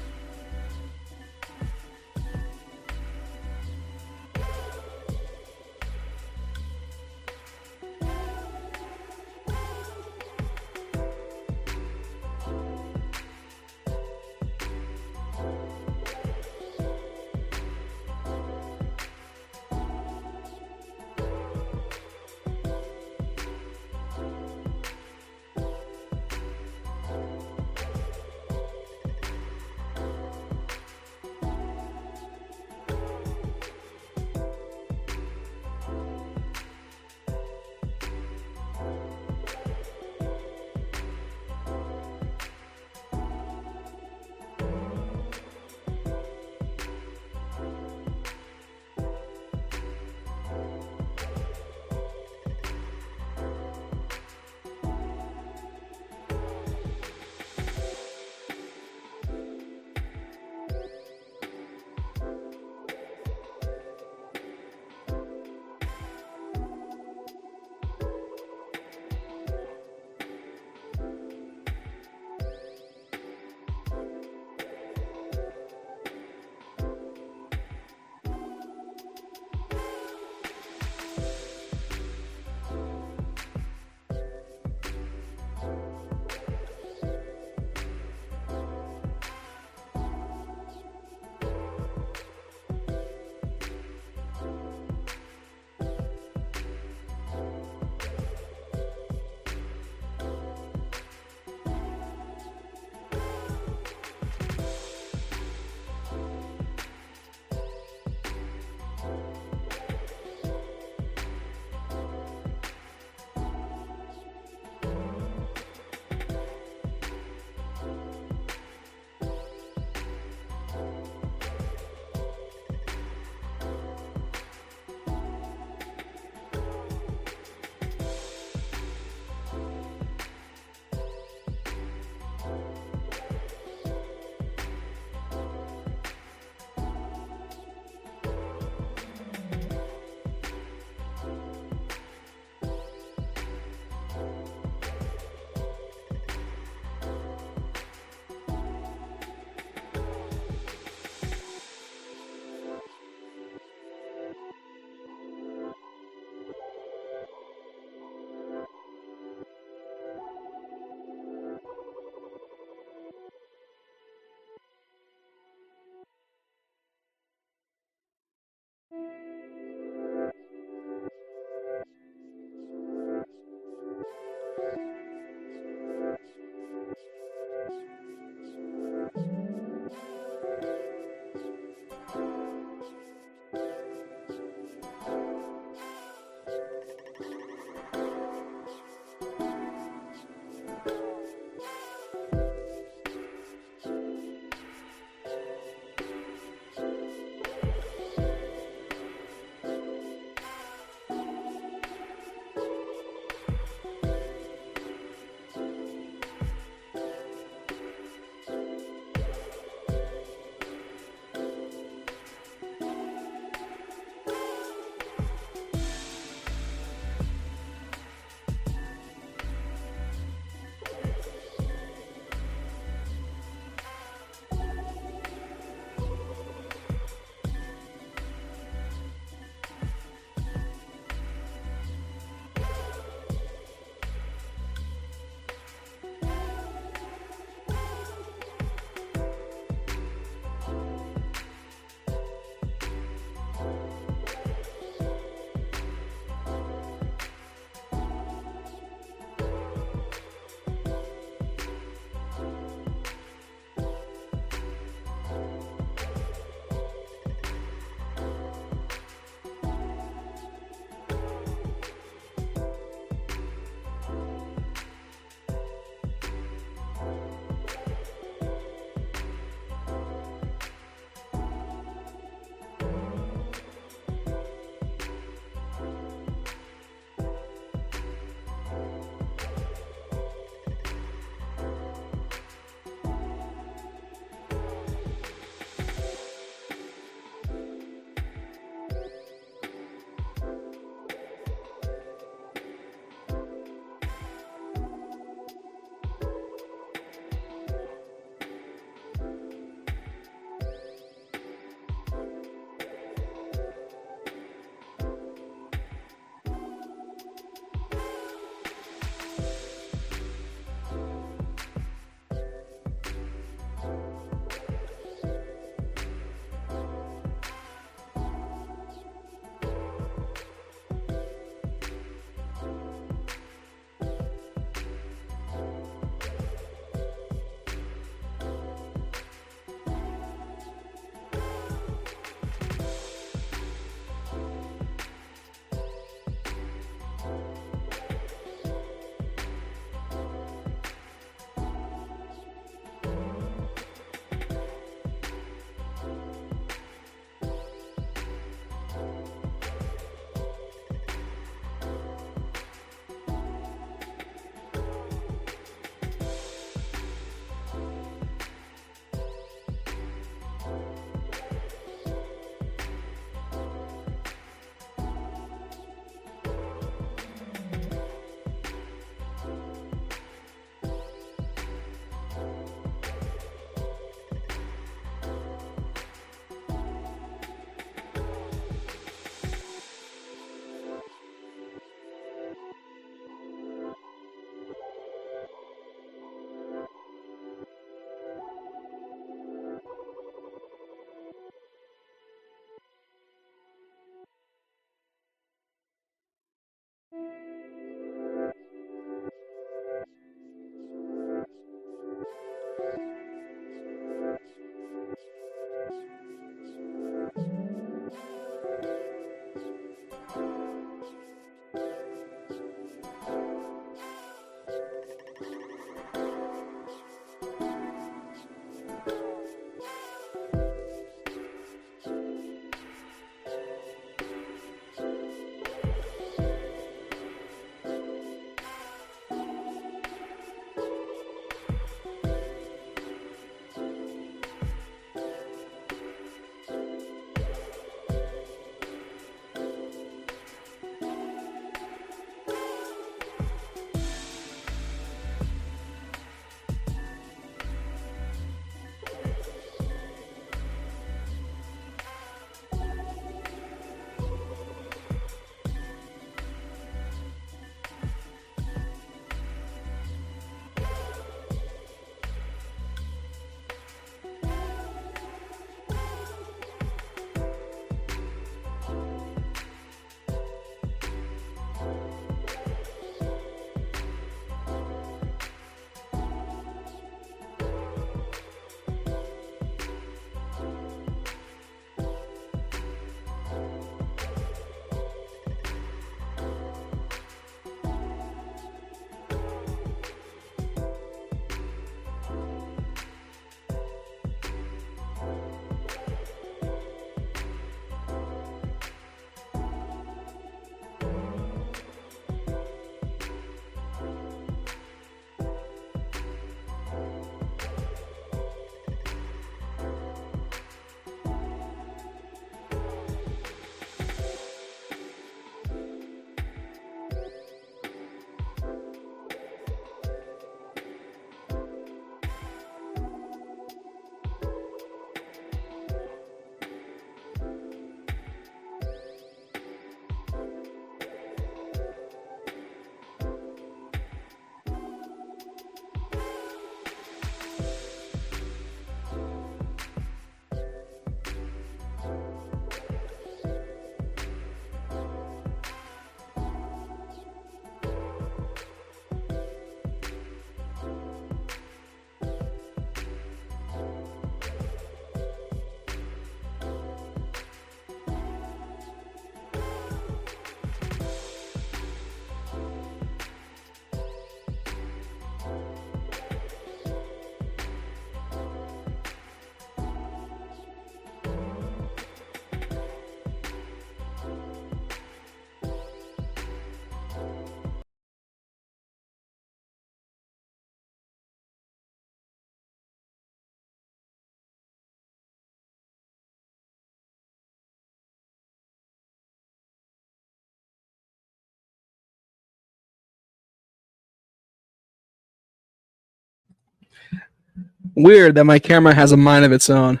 Weird that my camera has a mind of its own.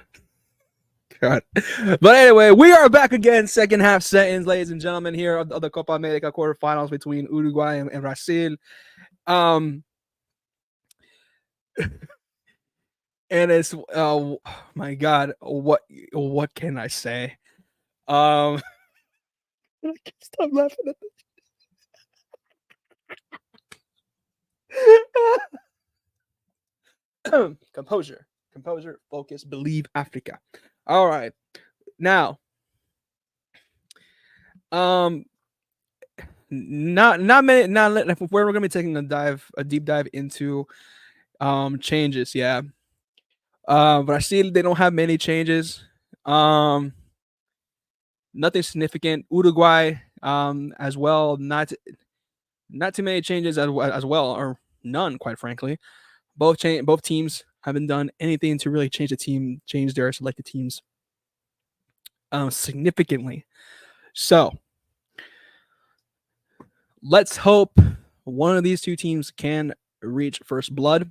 God. But anyway, we are back again. Second half settings, ladies and gentlemen, here of the Copa America quarterfinals between Uruguay and Brazil. And it's my God, what can I say? I can't stop laughing at this. Composure, focus, believe Africa. All right, now, not many. Not we're gonna be taking a deep dive into changes. Yeah, Brazil, they don't have many changes. Nothing significant. Uruguay, as well, not too many changes as well, or none, quite frankly. Both teams haven't done anything to really change their selected teams significantly. So let's hope one of these two teams can reach first blood.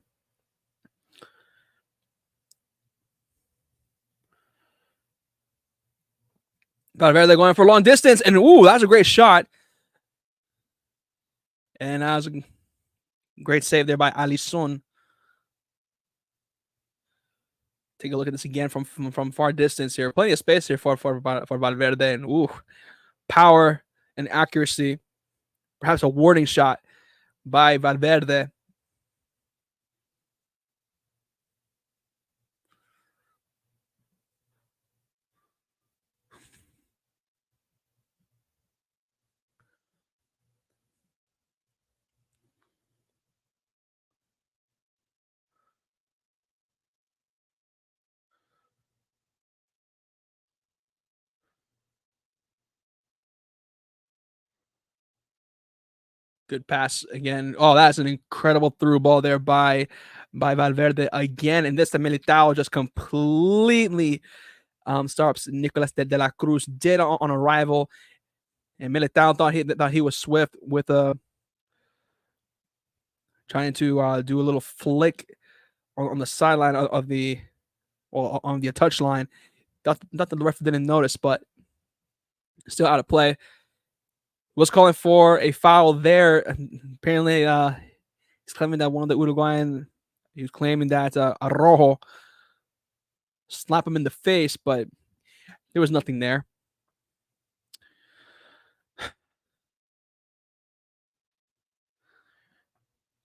Valverde going for long distance, and ooh, that's a great shot. And that was a great save there by Alisson. Take a look at this again from far distance here. Plenty of space here for Valverde, and ooh, power and accuracy. Perhaps a warning shot by Valverde. Good pass again. Oh, that's an incredible through ball there by Valverde again. And this time Militao just completely stops Nicolas de la Cruz dead on arrival. And Militao thought he was swift with trying to do a little flick on the sideline of the on the touchline. Not that the ref didn't notice, but still out of play. Was calling for a foul there. Apparently, he's claiming that one of the Uruguayan, he was claiming that Arrojo slapped him in the face, but there was nothing there.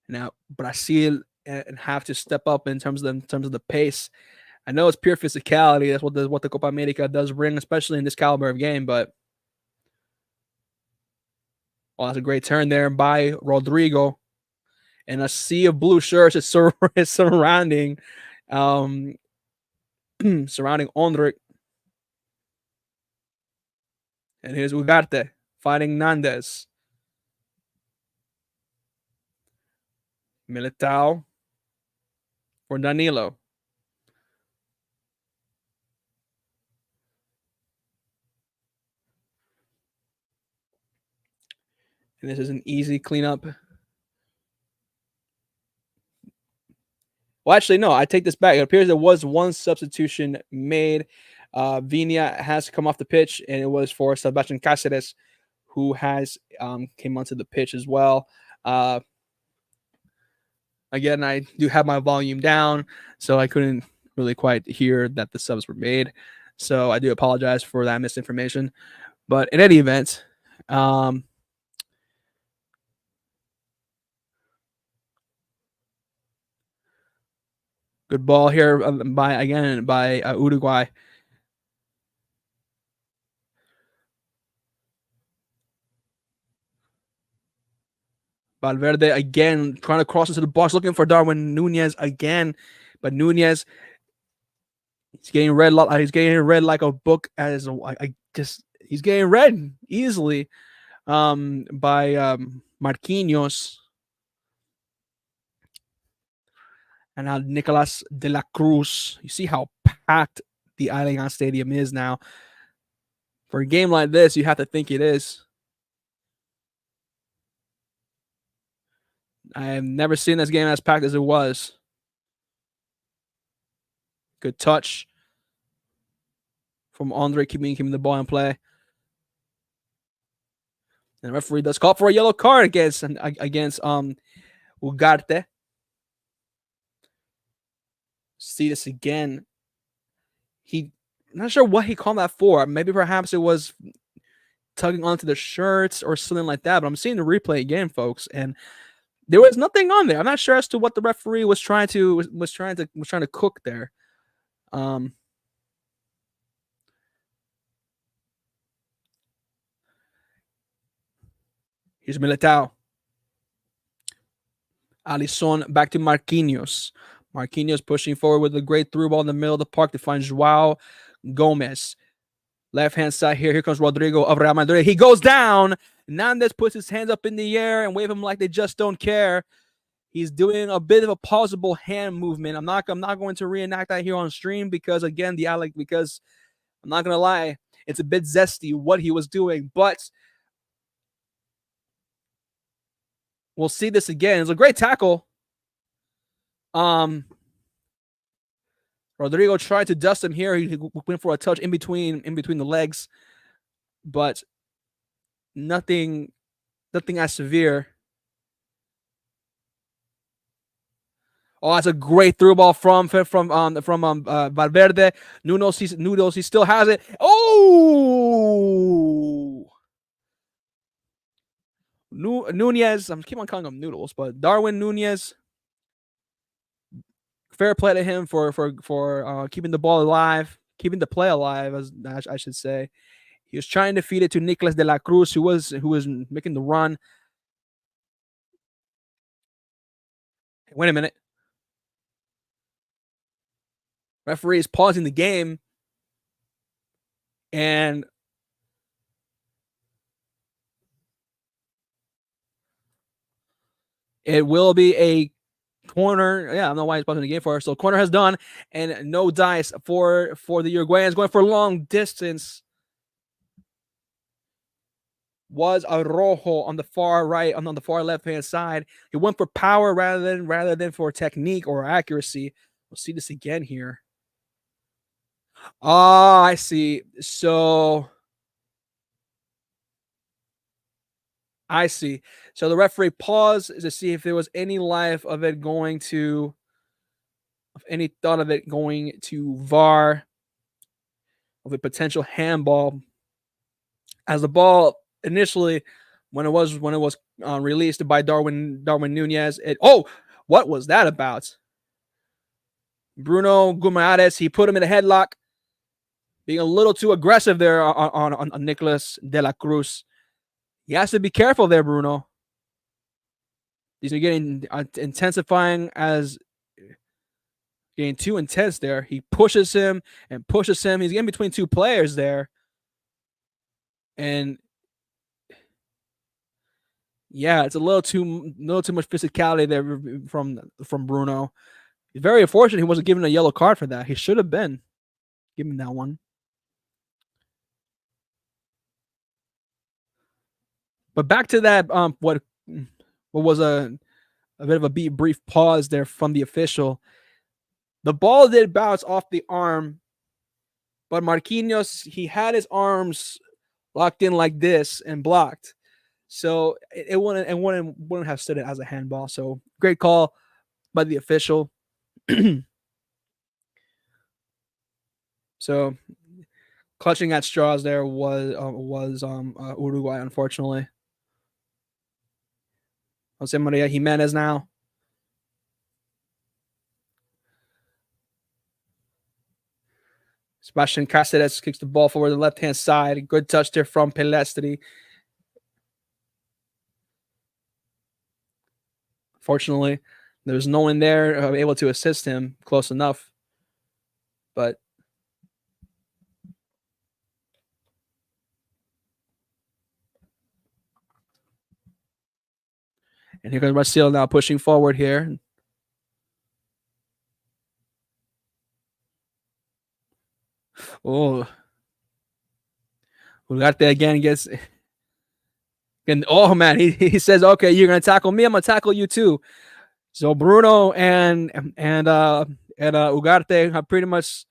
Now Brazil have to step up in terms of the pace. I know it's pure physicality. That's what the Copa America does bring, especially in this caliber of game. But that's a great turn there by Rodrigo, and a sea of blue shirts is surrounding surrounding Ondrick. And here's Ugarte fighting Nandes. Militao for Danilo. And this is an easy cleanup. Well, actually, no, I take this back. It appears there was one substitution made. Viña has come off the pitch, and it was for Sebastian Cáceres, who has came onto the pitch as well. Again, I do have my volume down, so I couldn't really quite hear that the subs were made. So I do apologize for that misinformation. But in any event, good ball here by Uruguay. Valverde again trying to cross into the box, looking for Darwin Nunez again, but Nunez he's getting read. He's getting read like a book. He's getting read easily by Marquinhos. And now Nicolas de la Cruz. You see how packed the Allianz Stadium is now. For a game like this, you have to think it is. I have never seen this game as packed as it was. Good touch from Andre keeping the ball in play. And the referee does call for a yellow card against Ugarte. See this again. I'm not sure what he called that for. Maybe perhaps it was tugging onto the shirts or something like that. But I'm seeing the replay again, folks, and there was nothing on there. I'm not sure as to what the referee was trying to cook there. Here's Militao. Alisson back to Marquinhos. Marquinhos pushing forward with a great through ball in the middle of the park to find Joao Gomez. Left-hand side here. Here comes Rodrigo of Real Madrid. He goes down. Nandez puts his hands up in the air and wave him like they just don't care. He's doing a bit of a pausable hand movement. I'm not going to reenact that here on stream because, again, because I'm not going to lie, it's a bit zesty what he was doing. But we'll see this again. It's a great tackle. Rodrigo tried to dust him here. He went for a touch in between the legs, but nothing as severe. Oh, that's a great through ball from Valverde. Noodles, he still has it. Oh, Nunez. I'm keep on calling him Noodles, but Darwin Nunez. Fair play to him for keeping the ball alive, keeping the play alive, as I should say. He was trying to feed it to Nicolas de la Cruz, who was making the run. Wait a minute. Referee is pausing the game, and it will be a corner. Yeah, I don't know why he's pausing the game for her. So corner has done, and no dice for the Uruguayans. Going for long distance was Araujo on the far right, on the far left-hand side. He went for power rather than for technique or accuracy. We'll see this again here. Oh, I see. So I see. So the referee paused to see if there was any life of it going to, of any thought of it going to VAR, of a potential handball, as the ball initially, when it was released by Darwin Nunez. What was that about? Bruno Guimaraes, he put him in a headlock, being a little too aggressive there on Nicolas de la Cruz. He has to be careful there, Bruno. These are getting getting too intense there. He pushes him and pushes him. He's in between two players there. And yeah, it's a little too much physicality there from Bruno. He's very unfortunate he wasn't given a yellow card for that. He should have been given that one. But back to that, what was a bit of a brief pause there from the official. The ball did bounce off the arm, but Marquinhos, he had his arms locked in like this and blocked, so it wouldn't have stood it as a handball. So great call by the official. So clutching at straws there was Uruguay, unfortunately. Jose Maria Jimenez now. Sebastian Cáceres kicks the ball forward to the left-hand side. Good touch there from Pelestri. Fortunately, there's no one there able to assist him close enough. But and here comes Brazil now pushing forward here. Oh, Ugarte again gets. And oh man, he says, "Okay, you're gonna tackle me. I'm gonna tackle you too." So Bruno and and Ugarte have pretty much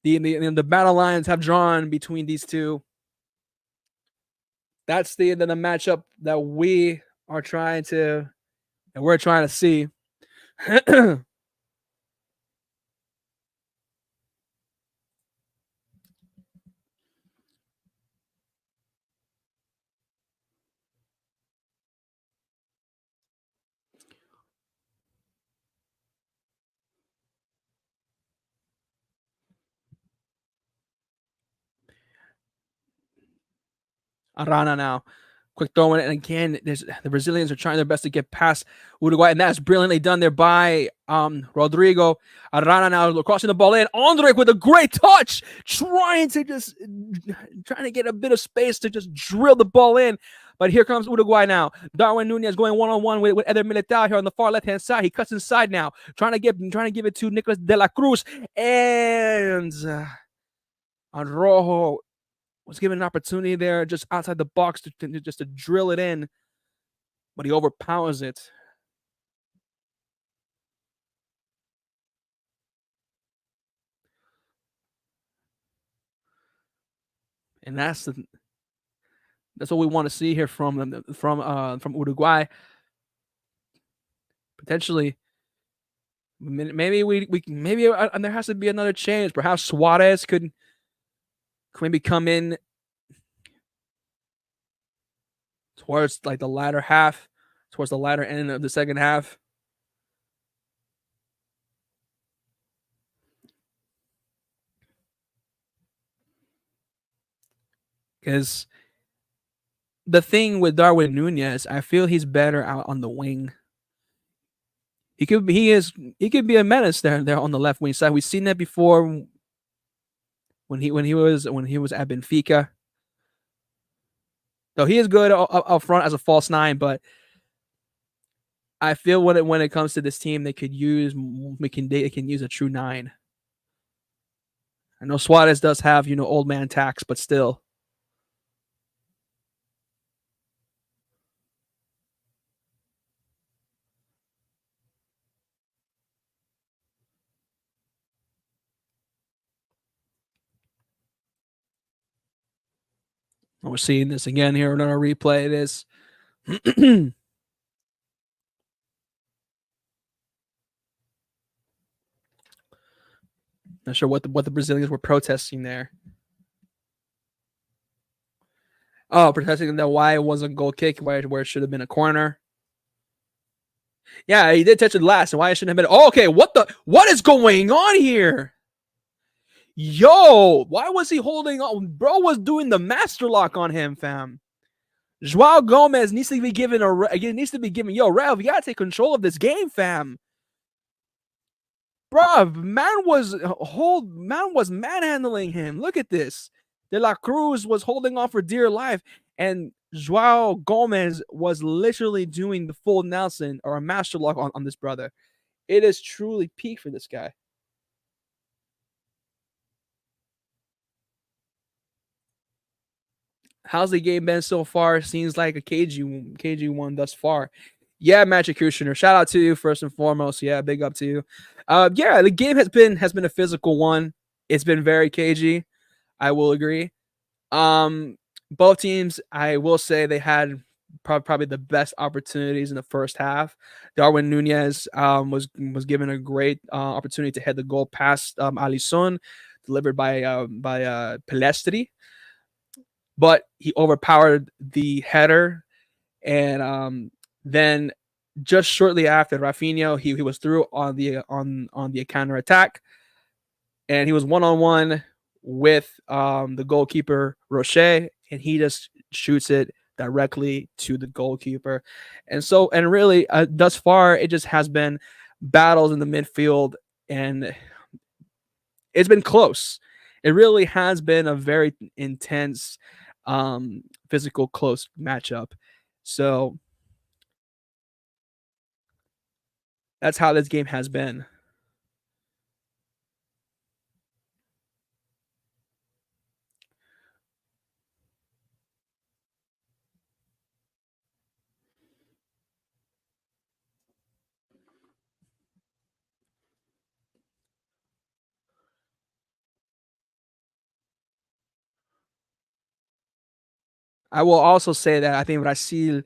the battle lines have drawn between these two. That's the matchup that we are trying to and we're trying to see. Arana now. Quick throw in, and again, the Brazilians are trying their best to get past Uruguay, and that's brilliantly done there by Rodrigo. Arana now crossing the ball in. Andre with a great touch, trying to get a bit of space to just drill the ball in. But here comes Uruguay now. Darwin Nunez going one-on-one with Eder Militao here on the far left-hand side. He cuts inside now, trying to give it to Nicolas de la Cruz, and Rojo was given an opportunity there just outside the box to drill it in, but he overpowers it. And that's what we want to see here from Uruguay. Potentially, maybe there has to be another change. Perhaps Suarez could maybe come in towards like the latter half, towards the latter end of the second half. Because the thing with Darwin Nunez, I feel he's better out on the wing. He could be a menace there on the left wing side. We've seen that before when he was at Benfica. Though he is good up front as a false nine, but I feel when it comes to this team, they can use a true nine. I know Suarez does have old man tax, but still. We're seeing this again here in our replay. It is. Not sure what the Brazilians were protesting there. Oh, protesting that why it wasn't a goal kick, where it should have been a corner. Yeah, he did touch it last, and why it shouldn't have been. Oh, okay, what is going on here? Yo, why was he holding on? Bro was doing the master lock on him, fam. Joao Gomez needs to be given yo, Rev, you gotta take control of this game, fam. Bruh, man was manhandling him. Look at this. De La Cruz was holding on for dear life, and Joao Gomez was literally doing the full Nelson or a master lock on this brother. It is truly peak for this guy. How's the game been so far? Seems like a KG one thus far. Yeah, Magic Kushner. Shout out to you first and foremost. Yeah, big up to you. Yeah, the game has been a physical one. It's been very cagey. I will agree. Both teams, I will say, they had probably the best opportunities in the first half. Darwin Nunez was given a great opportunity to head the goal past Alisson, delivered by Pelestri, but he overpowered the header, and then just shortly after, Rafinha he was through on the counter attack, and he was one-on-one with the goalkeeper Rocher, and he just shoots it directly to the goalkeeper. And really, thus far, it just has been battles in the midfield, and it's been close. It really has been a very intense, physical, close matchup. So that's how this game has been. I will also say that I think Brazil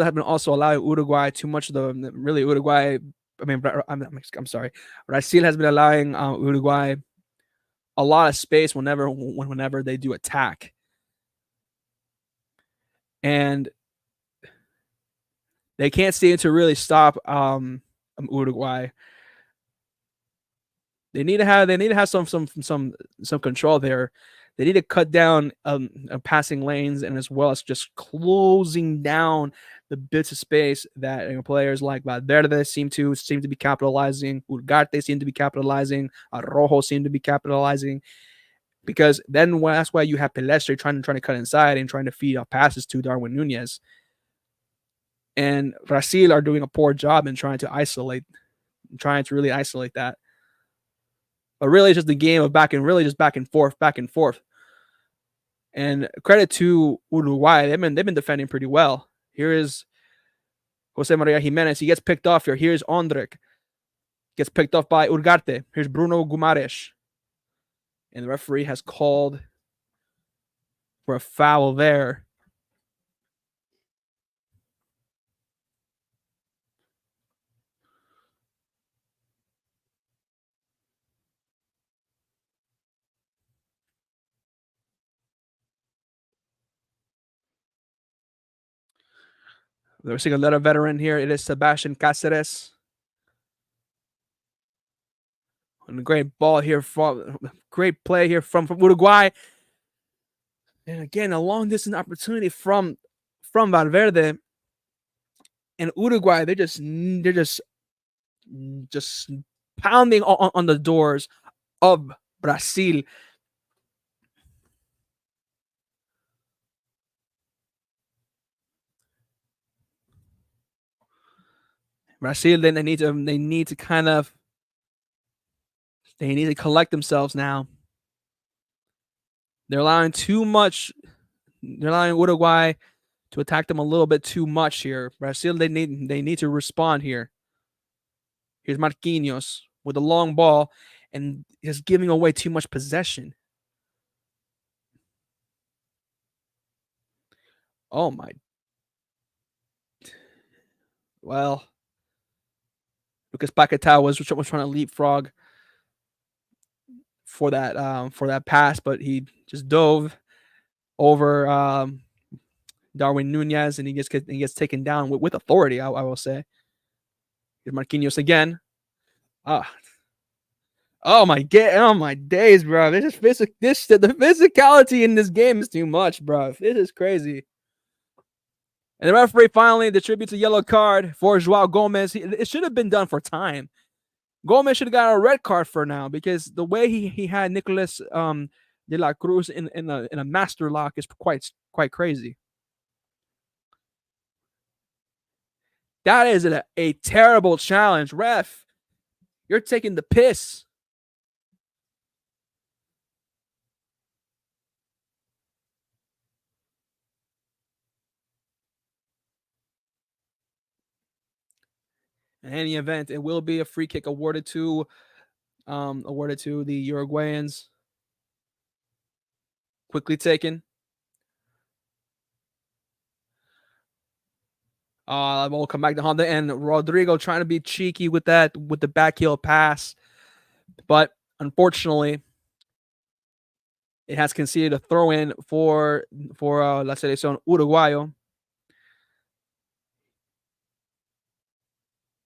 have been also allowing Uruguay too much of the really Uruguay. I mean, I'm sorry. Brazil has been allowing Uruguay a lot of space whenever they do attack, and they can't seem to really stop Uruguay. They need to have some control there. They need to cut down passing lanes and as well as just closing down the bits of space that players like Valverde seem to be capitalizing. Ugarte seem to be capitalizing. Rojo seem to be capitalizing because then that's why you have Pelestre trying to cut inside and trying to feed off passes to Darwin Nunez. And Brazil are doing a poor job in trying to really isolate that. But really, it's just the game of back and forth. And credit to Uruguay, they've been defending pretty well. Here is Jose Maria Jimenez. He gets picked off here. Here's Ondrek. Gets picked off by Ugarte. Here's Bruno Gumares. And the referee has called for a foul there. We're seeing another veteran here. It is Sebastian Cáceres. And a great ball here great play here from Uruguay. And again, a long distance opportunity from Valverde. And Uruguay, they're just pounding on the doors of Brazil. Brazil, then they need to collect themselves now. They're allowing too much. They're allowing Uruguay to attack them a little bit too much here. Brazil, they need to respond here. Here's Marquinhos with a long ball and just giving away too much possession. Oh my. Well, Lucas Paquetá was trying to leapfrog for that pass, but he just dove over Darwin Nunez, and he gets taken down with authority. I will say. Here's Marquinhos again. Oh my days, bro! The physicality in this game is too much, bro. This is crazy. And the referee finally distributes a yellow card for Joao Gomez. It should have been done for time. Gomez should have got a red card for now because the way he had Nicolas de la Cruz in a master lock is quite crazy. That is a terrible challenge, ref. You're taking the piss. In any event, it will be a free kick awarded to the Uruguayans. Quickly taken. We'll come back to Honda and Rodrigo trying to be cheeky with the back heel pass, but unfortunately, it has conceded a throw in for La Selección Uruguayo.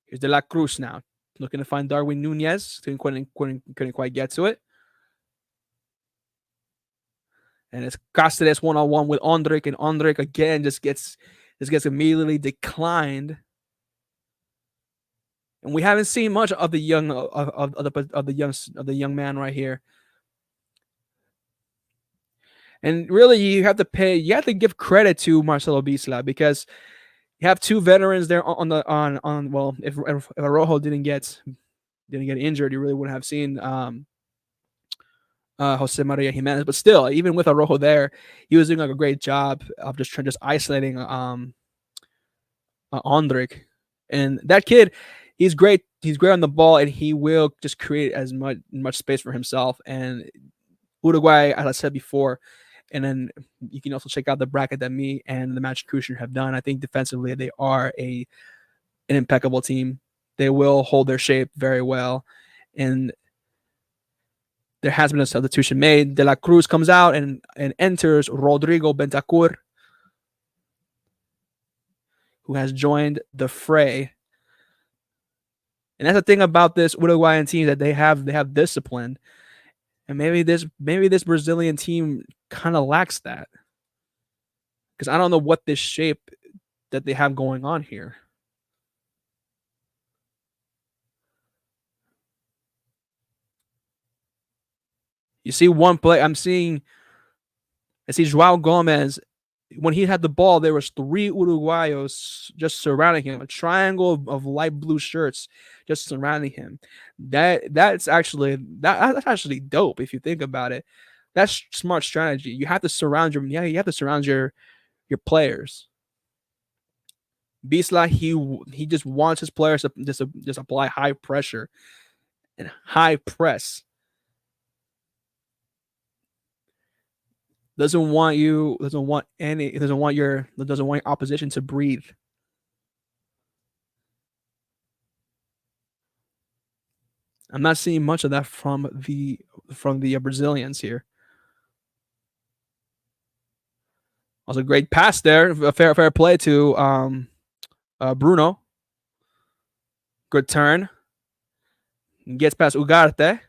Here's De La Cruz now, looking to find Darwin Nunez. Couldn't quite get to it. And it's Cáceres one-on-one with Ondrek, and Ondrek again just gets immediately declined. And we haven't seen much of the young man right here. And really, you have to give credit to Marcelo Bielsa because you have two veterans there well, if Rojo didn't get injured, you really wouldn't have seen Jose Maria Jimenez. But still, even with Rojo there, he was doing a great job of just isolating Ondrek. And that kid, he's great. He's great on the ball, and he will just create as much space for himself. And Uruguay, as I said before, and then you can also check out the bracket that me and the Match Crucian have done. I think defensively they are an impeccable team. They will hold their shape very well, and there has been a substitution made. De la Cruz comes out and enters Rodrigo Bentancur, who has joined the fray. And that's the thing about this Uruguayan team, that they have discipline, and maybe this Brazilian team kind of lacks that, because I don't know what this shape that they have going on here. You see one play. I see Joao Gomez. When he had the ball, there was 3 Uruguayos just surrounding him, a triangle of light blue shirts just surrounding him. That's actually dope if you think about it. That's smart strategy. You have to surround your players. Bisla, he just wants his players to just apply high pressure and high press. Doesn't want your opposition to breathe. I'm not seeing much of that from the Brazilians here. Also, great pass there. A fair play to Bruno. Good turn. Gets past Ugarte.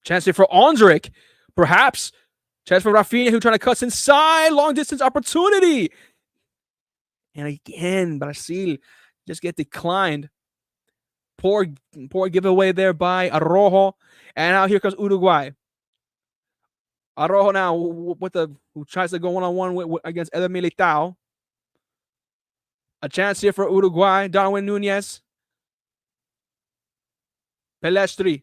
Chance here for Ondrick. Perhaps. Chance for Rafinha, who trying to cut inside. Long distance opportunity. And again, Brazil just get declined. Poor giveaway there by Arrojo. And now here comes Uruguay. Arrojo now who tries to go one-on-one against Eder Militao. A chance here for Uruguay. Darwin Nunez. Pelestri.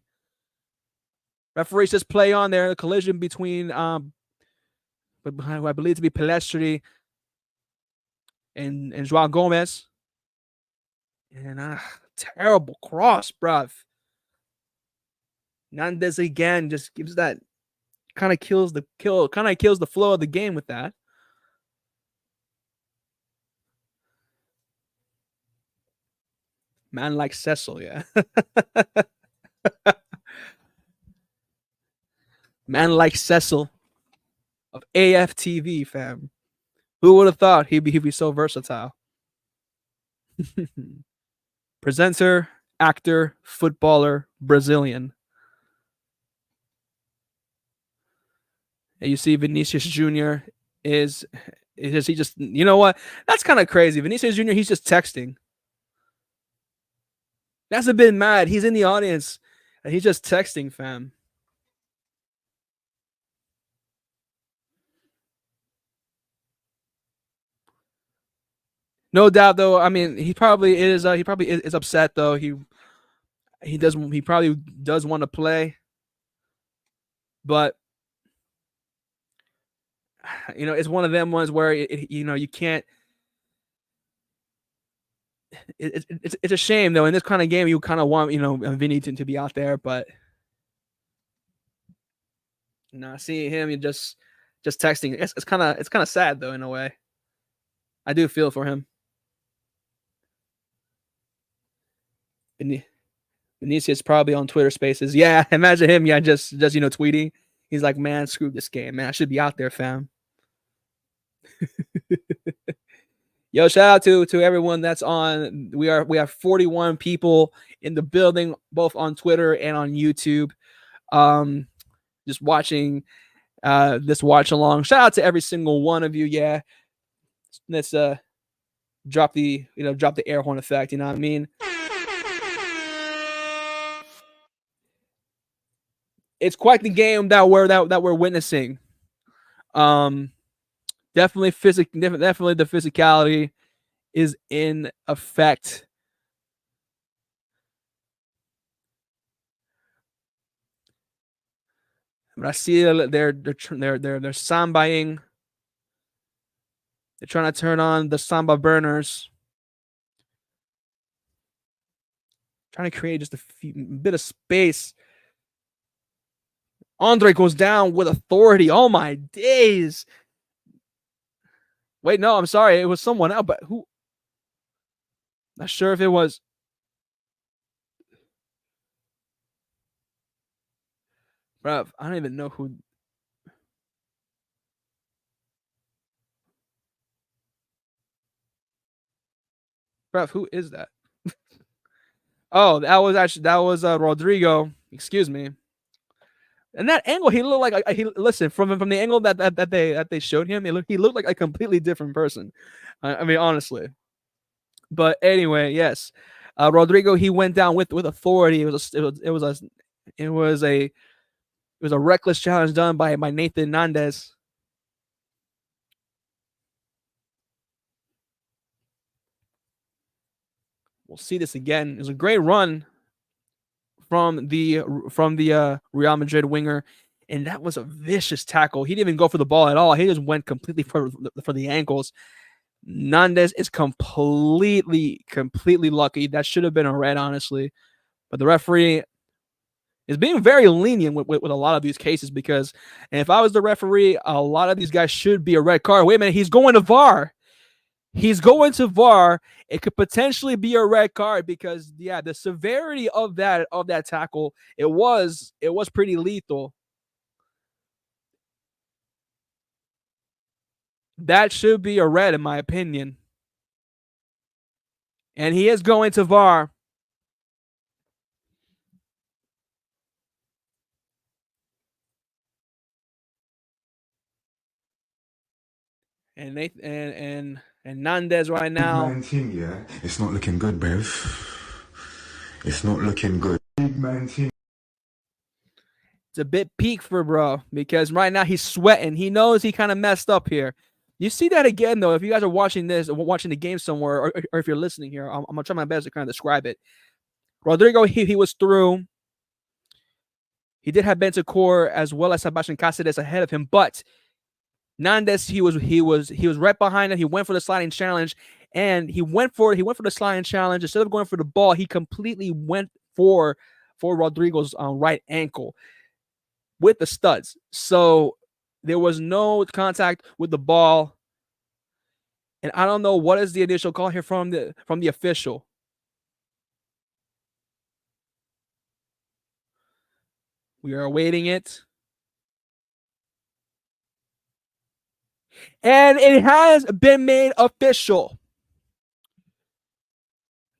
Referee says play on there. A collision between who I believe to be Pelestri and Joao Gomez. And terrible cross, bruv. Nandes again just gives that, kind of kills the flow of the game with that. Man like Cecil, yeah. Man like Cecil of AFTV, fam. Who would have thought he'd be so versatile? Presenter, actor, footballer, Brazilian. And you see Vinicius Jr. is he just, you know what? That's kind of crazy. Vinicius Jr., he's just texting. That's a bit mad. He's in the audience and he's just texting, fam. No doubt, though. I mean, he probably is upset, though. He probably does want to play, but it's one of them ones where you can't. It's a shame, though. In this kind of game, you kind of want Vinny to be out there, but seeing him, you just texting. It's kind of sad, though, in a way. I do feel for him. Vinicius probably on Twitter Spaces. Yeah, imagine him. Yeah, just tweeting. He's like, man, screw this game, man. I should be out there, fam. Yo, shout out to everyone that's on. We have 41 people in the building, both on Twitter and on YouTube. Just watching this watch along. Shout out to every single one of you. Yeah, let's drop the air horn effect. You know what I mean? It's quite the game that we're witnessing. Definitely the physicality is in effect. Brazil, they're sambaing. They're trying to turn on the samba burners. Trying to create just a bit of space Andre goes down with authority. Oh my days. Wait, no, I'm sorry. It was someone else, but who? Not sure if it was. Bruv, I don't even know who. Bruv, who is that? Oh, that was Rodrigo. Excuse me. And that angle, he looked like he listen from the angle that they showed him. He looked like a completely different person. I mean, honestly. But anyway, yes, Rodrigo, he went down with authority. It was a it was a reckless challenge done by Nathan Nandez. We'll see this again. It was a great run from the Real Madrid winger, and that was a vicious tackle. He didn't even go for the ball at all. He just went completely for the ankles. Nandez is completely lucky. That should have been a red, honestly. But the referee is being very lenient with a lot of these cases because, and if I was the referee, a lot of these guys should be a red card. Wait a minute, he's going to VAR. He's going to VAR. It could potentially be a red card because, yeah, the severity of that tackle, it was pretty lethal. That should be a red in my opinion. And he is going to VAR. And Nathan and Nandez right Big now. man team, yeah. It's not looking good, Bev. It's not looking good. Big man team. It's a bit peak for bro because right now he's sweating. He knows he kind of messed up here. You see that again though. If you guys are watching this, or watching the game somewhere, or if you're listening here, I'm gonna try my best to kind of describe it. Rodrigo, he was through. He did have Bentancur as well as Sebastian Cáceres ahead of him, but Nandez he was right behind him. He went for the sliding challenge, and he went for the sliding challenge instead of going for the ball. He completely went for Rodrigo's right ankle with the studs. So there was no contact with the ball. And I don't know what is the initial call here from the official. We are awaiting it. And it has been made official.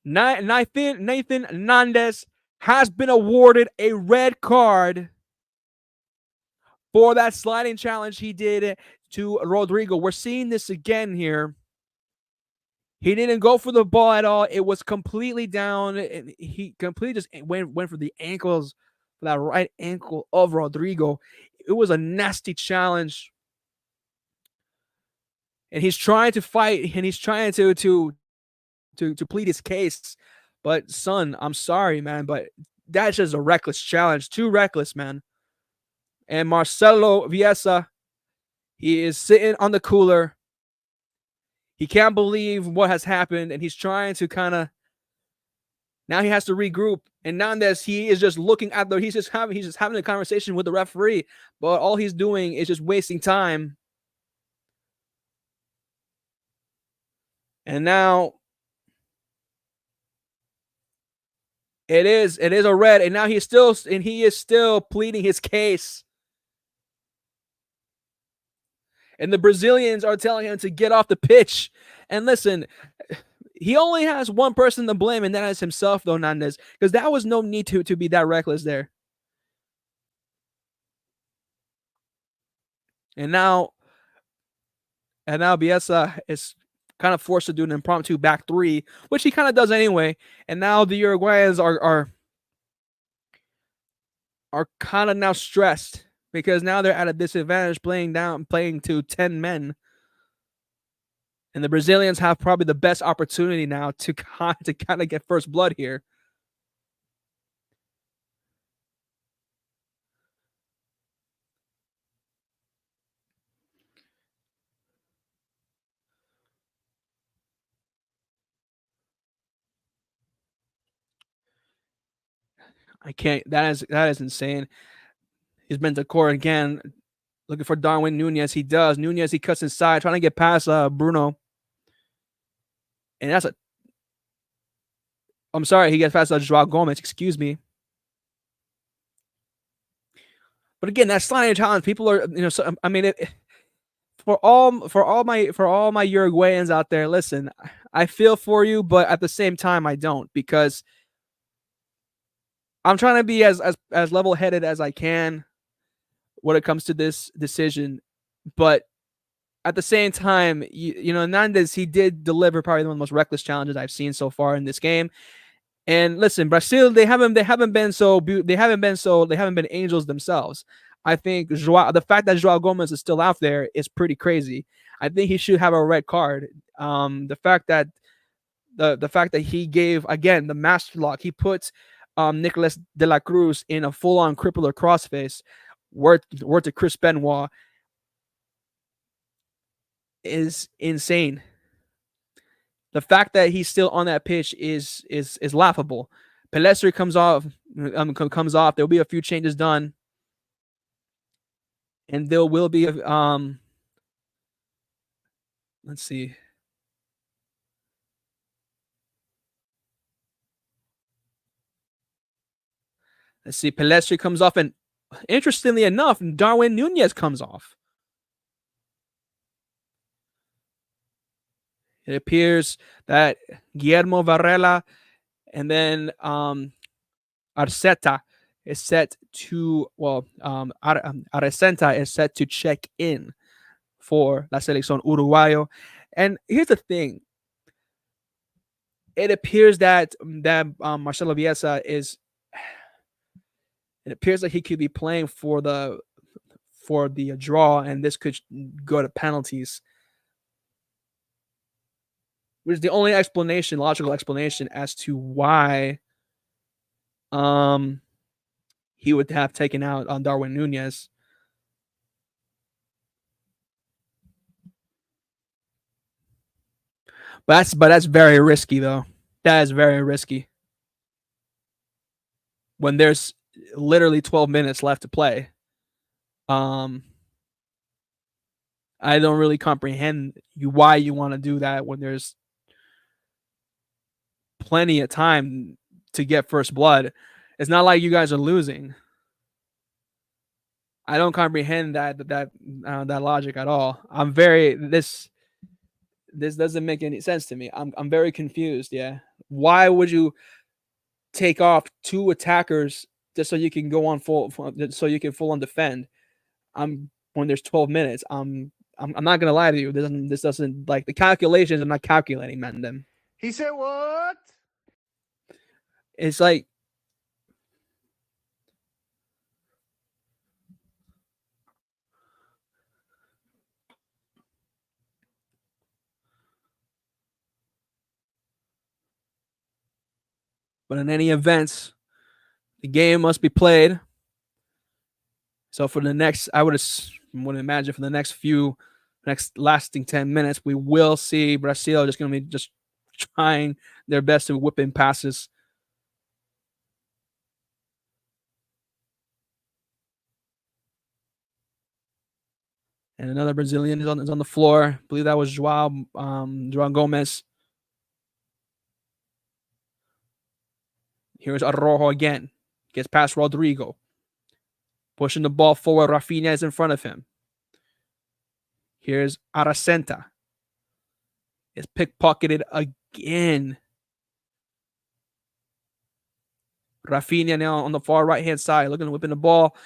Nathan Nandez has been awarded a red card for that sliding challenge he did to Rodrigo. We're seeing this again here. He didn't go for the ball at all. It was completely down. He completely just went for the ankles, for that right ankle of Rodrigo. It was a nasty challenge. And he's trying to fight and he's trying to plead his case. But son, I'm sorry, man, but that's just a reckless challenge. Too reckless, man. And Marcelo Viesa, he is sitting on the cooler. He can't believe what has happened, and he's trying to kind of. Now he has to regroup, and Nandez, he is just looking at the. He's just having a conversation with the referee, but all he's doing is just wasting time. And now it is a red, and now he is still pleading his case. And the Brazilians are telling him to get off the pitch. And listen, he only has one person to blame, and that is himself, though, Nandez, because that was no need to be that reckless there. And now Bielsa is kind of forced to do an impromptu back three, which he kind of does anyway. And now the Uruguayans are kind of now stressed because now they're at a disadvantage playing to 10 men. And the Brazilians have probably the best opportunity now to kind of get first blood here. I can't. That is insane. He's been to court again, looking for Darwin Nunez. He does. Nunez, he cuts inside, trying to get past Bruno. And that's a. I'm sorry, he gets past Joao Gomez. Excuse me. But again, that's sliding challenge. People are, so, I mean, for all my Uruguayans out there, listen, I feel for you, but at the same time, I don't, because I'm trying to be as level headed as I can when it comes to this decision. But at the same time, Hernandez, he did deliver probably one of the most reckless challenges I've seen so far in this game. And listen, Brazil, they haven't been angels themselves. I think the fact that Joao Gomez is still out there is pretty crazy. I think he should have a red card. The fact that he gave, again, the master lock, he puts Nicolas de la Cruz in a full-on crippler crossface, worth to Chris Benoit, is insane. The fact that he's still on that pitch is laughable. Pelestri comes off. There'll be a few changes done, and there will be let's see. Pelestri comes off, and interestingly enough, Darwin Nunez comes off. It appears that Guillermo Varela and then Arceta is set to, Arceta is set to check in for La Selección Uruguayo. And here's the thing. It appears that Marcelo Bielsa it appears that he could be playing for the draw, and this could go to penalties, which is the only logical explanation as to why he would have taken out on Darwin Nunez. But that's very risky, though. That is very risky when there's literally 12 minutes left to play. I don't really comprehend why you want to do that when there's plenty of time to get first blood. It's not like you guys are losing. I don't comprehend that logic at all. This doesn't make any sense to me. I'm very confused. Yeah, why would you take off two attackers just so you can go on full on defend? When there's 12 minutes, I'm not gonna lie to you. This doesn't, like, the calculations. I'm not calculating, man. He said what? It's like, but in any event, the game must be played. So for the next, I would imagine for the next lasting 10 minutes, we will see Brazil just going to be just trying their best to whip in passes. And another Brazilian is on the floor. I believe that was Joao Gomez. Here's Arrojo again. Gets past Rodrigo. Pushing the ball forward. Rafinha is in front of him. Here's Aracenta. Is pickpocketed again. Rafinha now on the far right-hand side, looking to whip in the ball.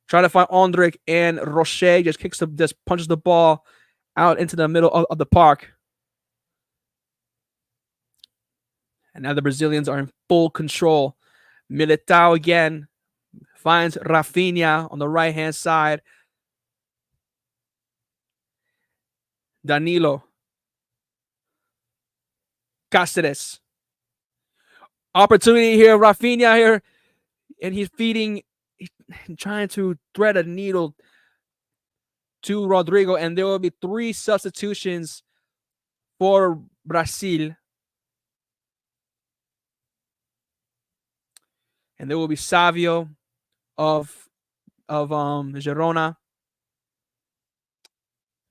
Trying to find Ondrick, and Rocher just punches the ball out into the middle of the park. And now the Brazilians are in full control. Militao again finds Rafinha on the right-hand side. Danilo. Cáceres. Opportunity here. Rafinha here. And he's trying to thread a needle to Rodrigo. And there will be 3 substitutions for Brazil. And there will be Savio of of Girona.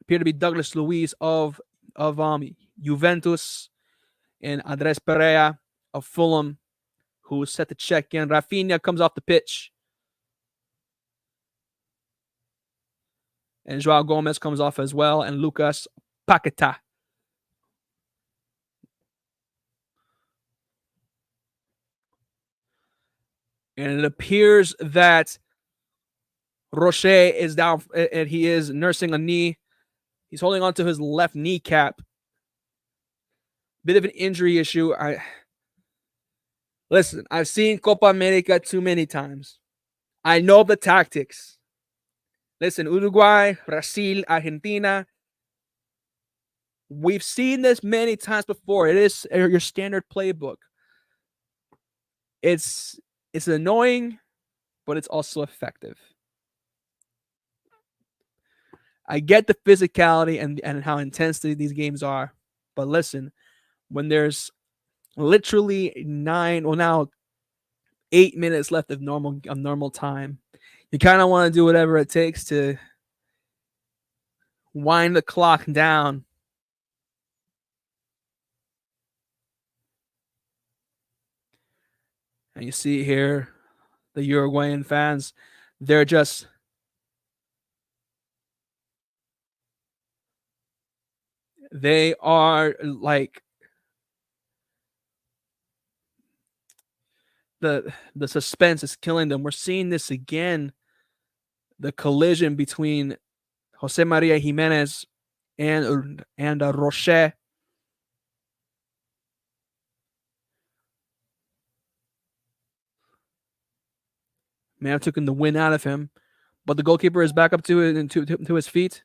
Appear to be Douglas Luiz of Juventus, and Andres Perea of Fulham, who is set to check in. Rafinha comes off the pitch, and Joao Gomez comes off as well, and Lucas Paqueta. And it appears that Roche is down, and he is nursing a knee. He's holding on to his left kneecap. Bit of an injury issue. Listen, I've seen Copa America too many times. I know the tactics. Listen, Uruguay, Brazil, Argentina. We've seen this many times before. It is your standard playbook. It's annoying, but it's also effective. I get the physicality and how intense these games are. But listen, when there's literally 8 minutes left of normal time, you kind of want to do whatever it takes to wind the clock down. And you see here the Uruguayan fans, they're just they are like the suspense is killing them. We're seeing this again, the collision between Jose Maria Jimenez and Roche. May have taken the win out of him, but the goalkeeper is back up to it and to his feet.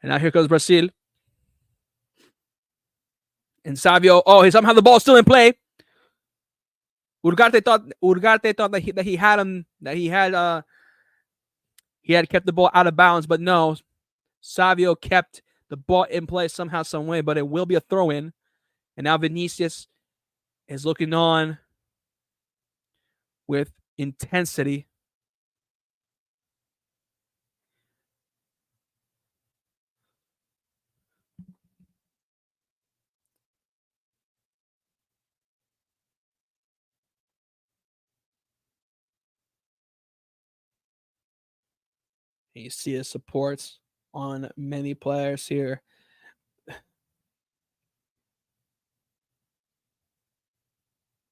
And now here comes Brazil. And Savio, somehow the ball's still in play. Ugarte thought that he had him, that he had kept the ball out of bounds, but no. Savio kept the ball in play somehow, some way, but it will be a throw in. And now Vinicius is looking on with intensity. And you see his supports on many players here.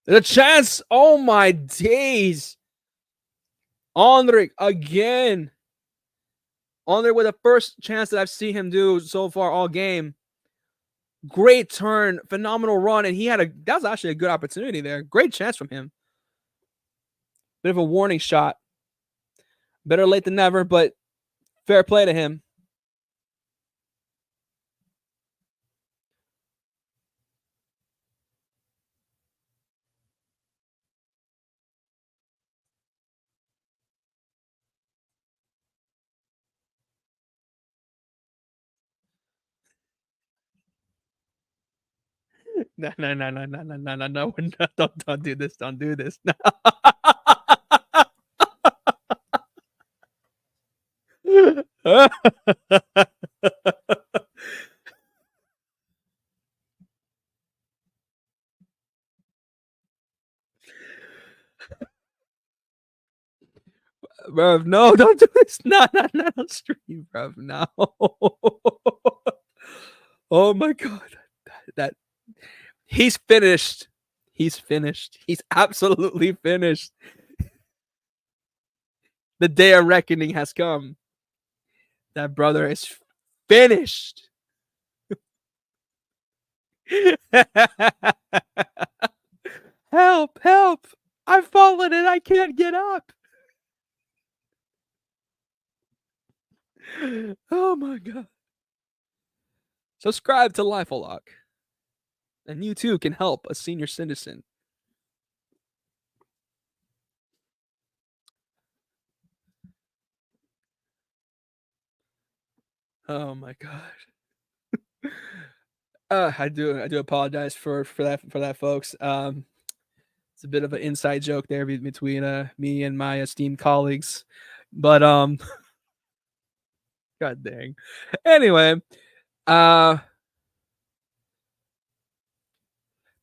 There's a chance. Oh my days. Andre again. Andre with the first chance that I've seen him do so far all game. Great turn, phenomenal run, and that was actually a good opportunity there. Great chance from him. Bit of a warning shot. Better late than never, but fair play to him. No, no, no, no, no, no, no, no, no, don't do this. Don't do this. No. Bruv, no, don't do this. No, no, no, don't stream, bruv. No. Oh my god. That he's finished. He's finished. He's absolutely finished. The day of reckoning has come. That brother is finished. Help, help. I've fallen and I can't get up. Oh my god. Subscribe to Lifelock. And you too can help a senior citizen. Oh my god. I do apologize for that, folks. It's a bit of an inside joke there between me and my esteemed colleagues, but god dang. Anyway, uh,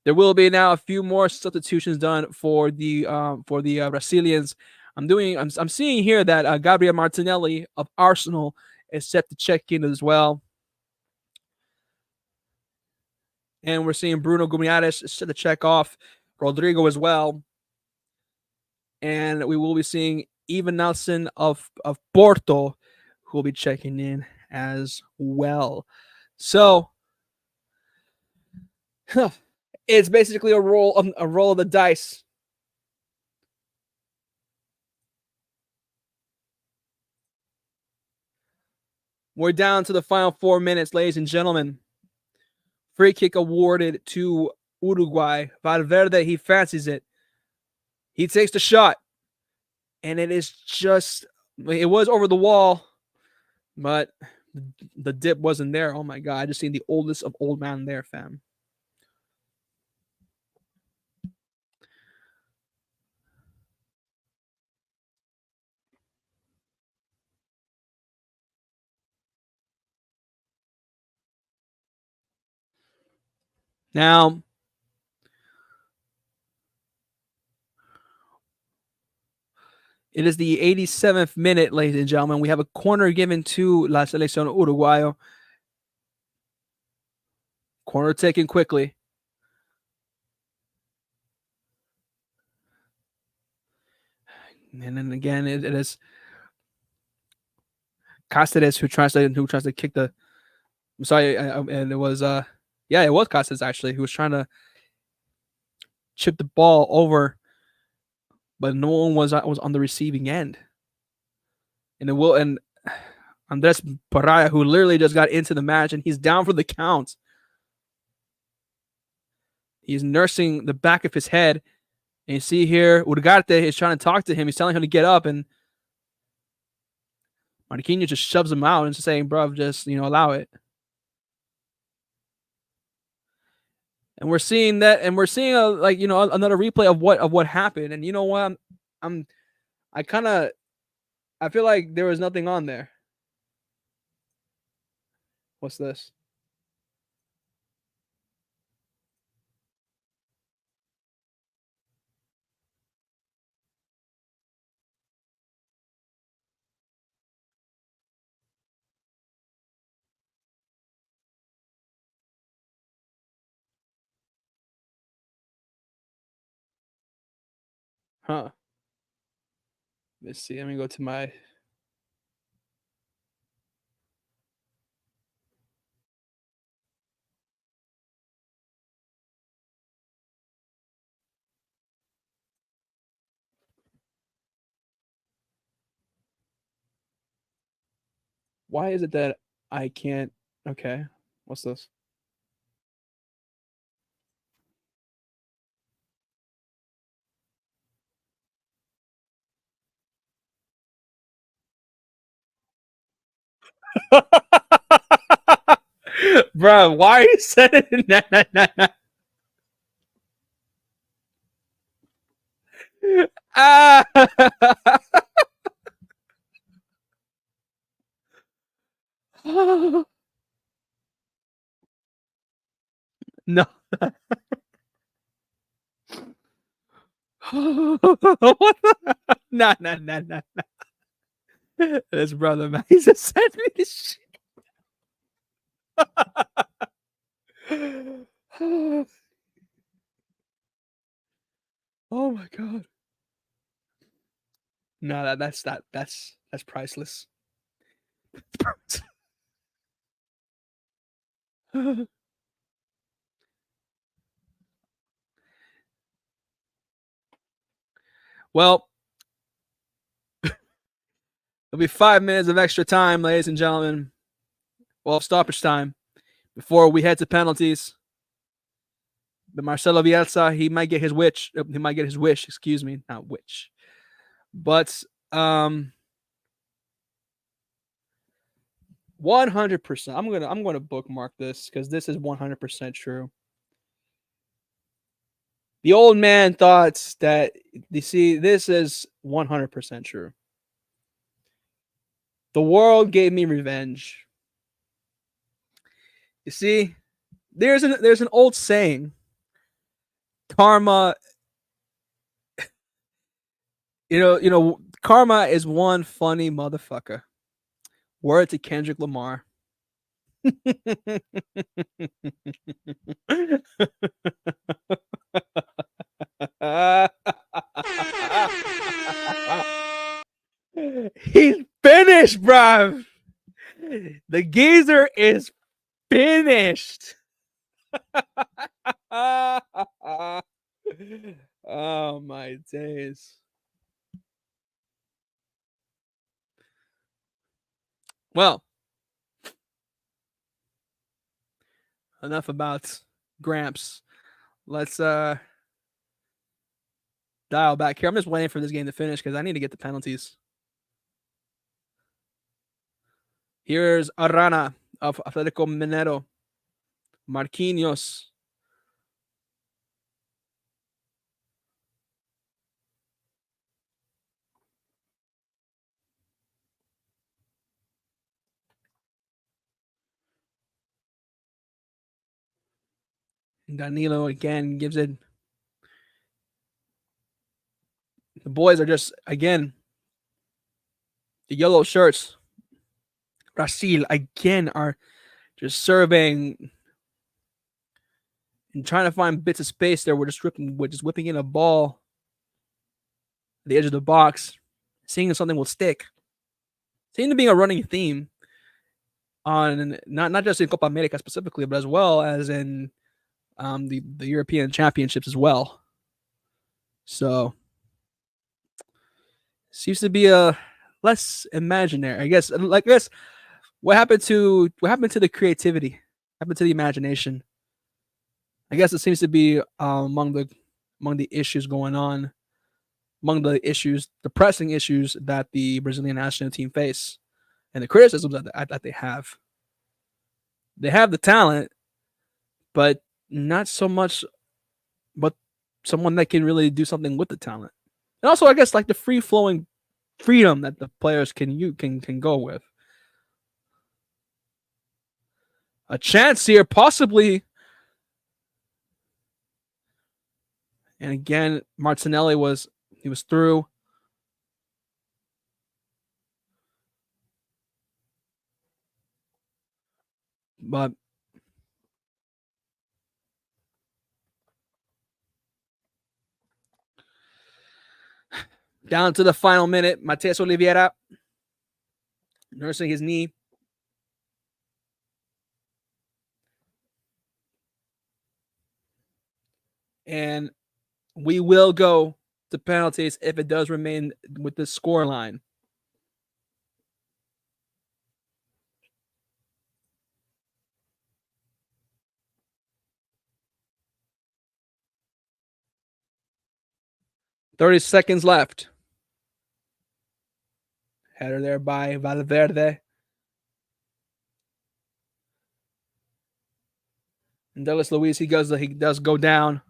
there will be now a few more substitutions done for the Brazilians. I'm seeing here that Gabriel Martinelli of Arsenal is set to check in as well, and we're seeing Bruno Guimaraes is set to check off, Rodrigo as well, and we will be seeing Ivan Nelson of Porto, who will be checking in as well. So it's basically a roll of the dice. We're down to the final 4 minutes, ladies and gentlemen. Free kick awarded to Uruguay. Valverde, he fancies it. He takes the shot. And it was over the wall, but the dip wasn't there. Oh my God. I just seen the oldest of old man there, fam. Now, it is the 87th minute, ladies and gentlemen. We have a corner given to La Selección Uruguayo. Corner taken quickly. And then again, it is Cáceres who tries to kick the. I'm sorry, and it was it was Cáceres actually who was trying to chip the ball over, but no one was on the receiving end. And Andres Paraya, who literally just got into the match, and he's down for the count. He's nursing the back of his head. And you see here, Ugarte is trying to talk to him. He's telling him to get up, and Marquinhos just shoves him out and just saying, "Bro, just allow it." And we're seeing that, and we're seeing another replay of what happened. And you know what? I feel like there was nothing on there. What's this? Huh. Let's see. Let me go to my. Why is it that I can't? Okay. What's this? Bro, why are you sending that? Ah! No. Nah. This brother, man, he just sent me this shit. Oh my god. No, that's priceless. Well, it'll be 5 minutes of extra time, ladies and gentlemen. Well, stoppage time before we head to penalties. But Marcelo Bielsa, he might get his wish. He might get his wish. Excuse me, not which. But 100%. I'm gonna bookmark this because this is 100% true. The old man thought that you see this is 100% true. The world gave me revenge. You see, there's an old saying. Karma, karma is one funny motherfucker. Word to Kendrick Lamar. He's finished, bruv. The geezer is finished. Oh my days. Well, enough about Gramps. Let's dial back here. I'm just waiting for this game to finish because I need to get the penalties. Here's Arana of Atletico Minero. Marquinhos. Danilo again gives it. The boys are just, again, the yellow shirts. Brazil, again, are just serving and trying to find bits of space there. We're just whipping in a ball at the edge of the box, seeing if something will stick. Seems to be a running theme on not just in Copa America specifically, but as well as in the European Championships as well. So seems to be a less imaginary, I guess. What happened to the creativity? What happened to the imagination? I guess it seems to be among the issues going on, among the pressing issues that the Brazilian national team face, and the criticisms that they have. They have the talent, but not so much, but someone that can really do something with the talent. And also, I guess, like the free flowing freedom that the players can go with. A chance here, possibly. And again, Martinelli was through. But down to the final minute, Mateus Oliveira nursing his knee. And we will go to penalties if it does remain with the score line. $30 seconds left. Header there by Valverde. And Douglas Luiz, he does go down.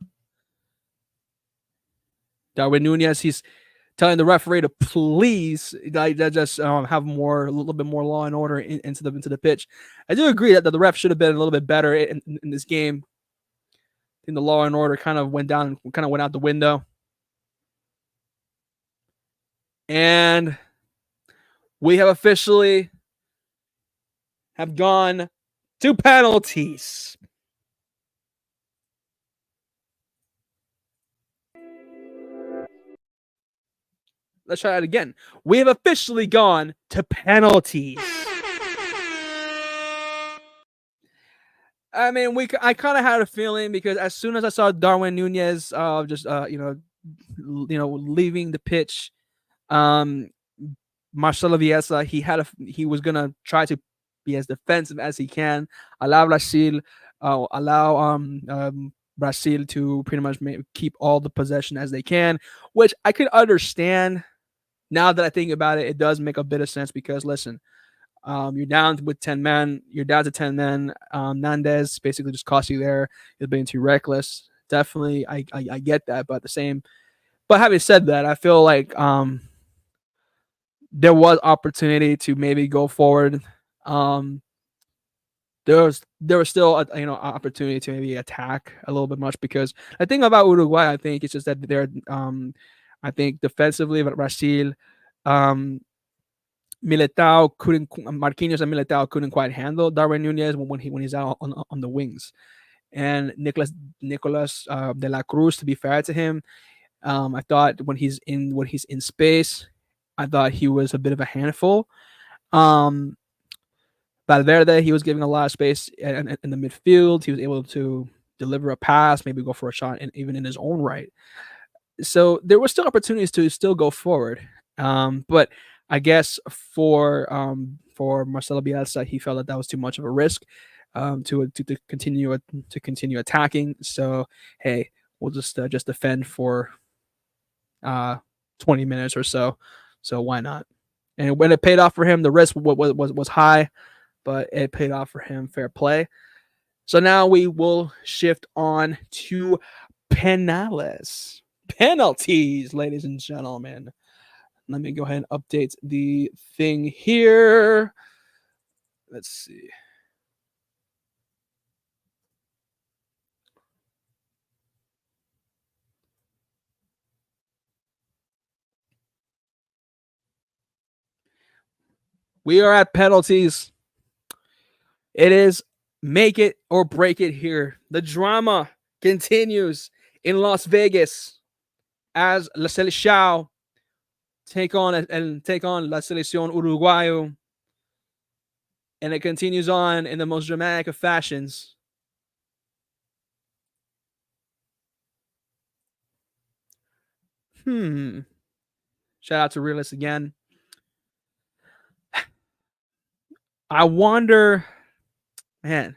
Darwin Nunez, he's telling the referee to please just have a little bit more law and order into the pitch. I do agree that the ref should have been a little bit better in this game. I think the law and order kind of went out the window. And we have officially gone to penalties. Let's try that again. We have officially gone to penalties. I mean, I kind of had a feeling because as soon as I saw Darwin Nunez leaving the pitch, Marcelo Bielsa, he was gonna try to be as defensive as he can, allow Brazil to pretty much keep all the possession as they can, which I could understand. Now that I think about it, it does make a bit of sense because listen, You're down with 10 men. You're down to 10 men. Nandez basically just cost you there. You're being too reckless. Definitely, I get that, but But having said that, I feel like there was opportunity to maybe go forward. Um, there was still opportunity to maybe attack a little bit much, because the thing about Uruguay, I think, it's just that they're I think defensively, but Brazil, um, Marquinhos and Militao couldn't quite handle Darwin Nunez when he's out on the wings, and Nicolas de la Cruz. To be fair to him, I thought when he's in space, I thought he was a bit of a handful. Um, Valverde, he was giving a lot of space in the midfield. He was able to deliver a pass, maybe go for a shot, and even in his own right. So there were still opportunities to still go forward. But I guess for Marcelo Bielsa, he felt that was too much of a risk to continue attacking. So hey, we'll just defend for 20 minutes or so. So why not? And when it paid off for him, the risk was high, but it paid off for him. Fair play. So now we will shift on to penales. Penalties, ladies and gentlemen. Let me go ahead and update the thing here. Let's see. We are at penalties. It is make it or break it here. The drama continues in Las Vegas as La Selección take on La Selección Uruguayo, and it continues on in the most dramatic of fashions. Shout out to Realist again. I wonder, man.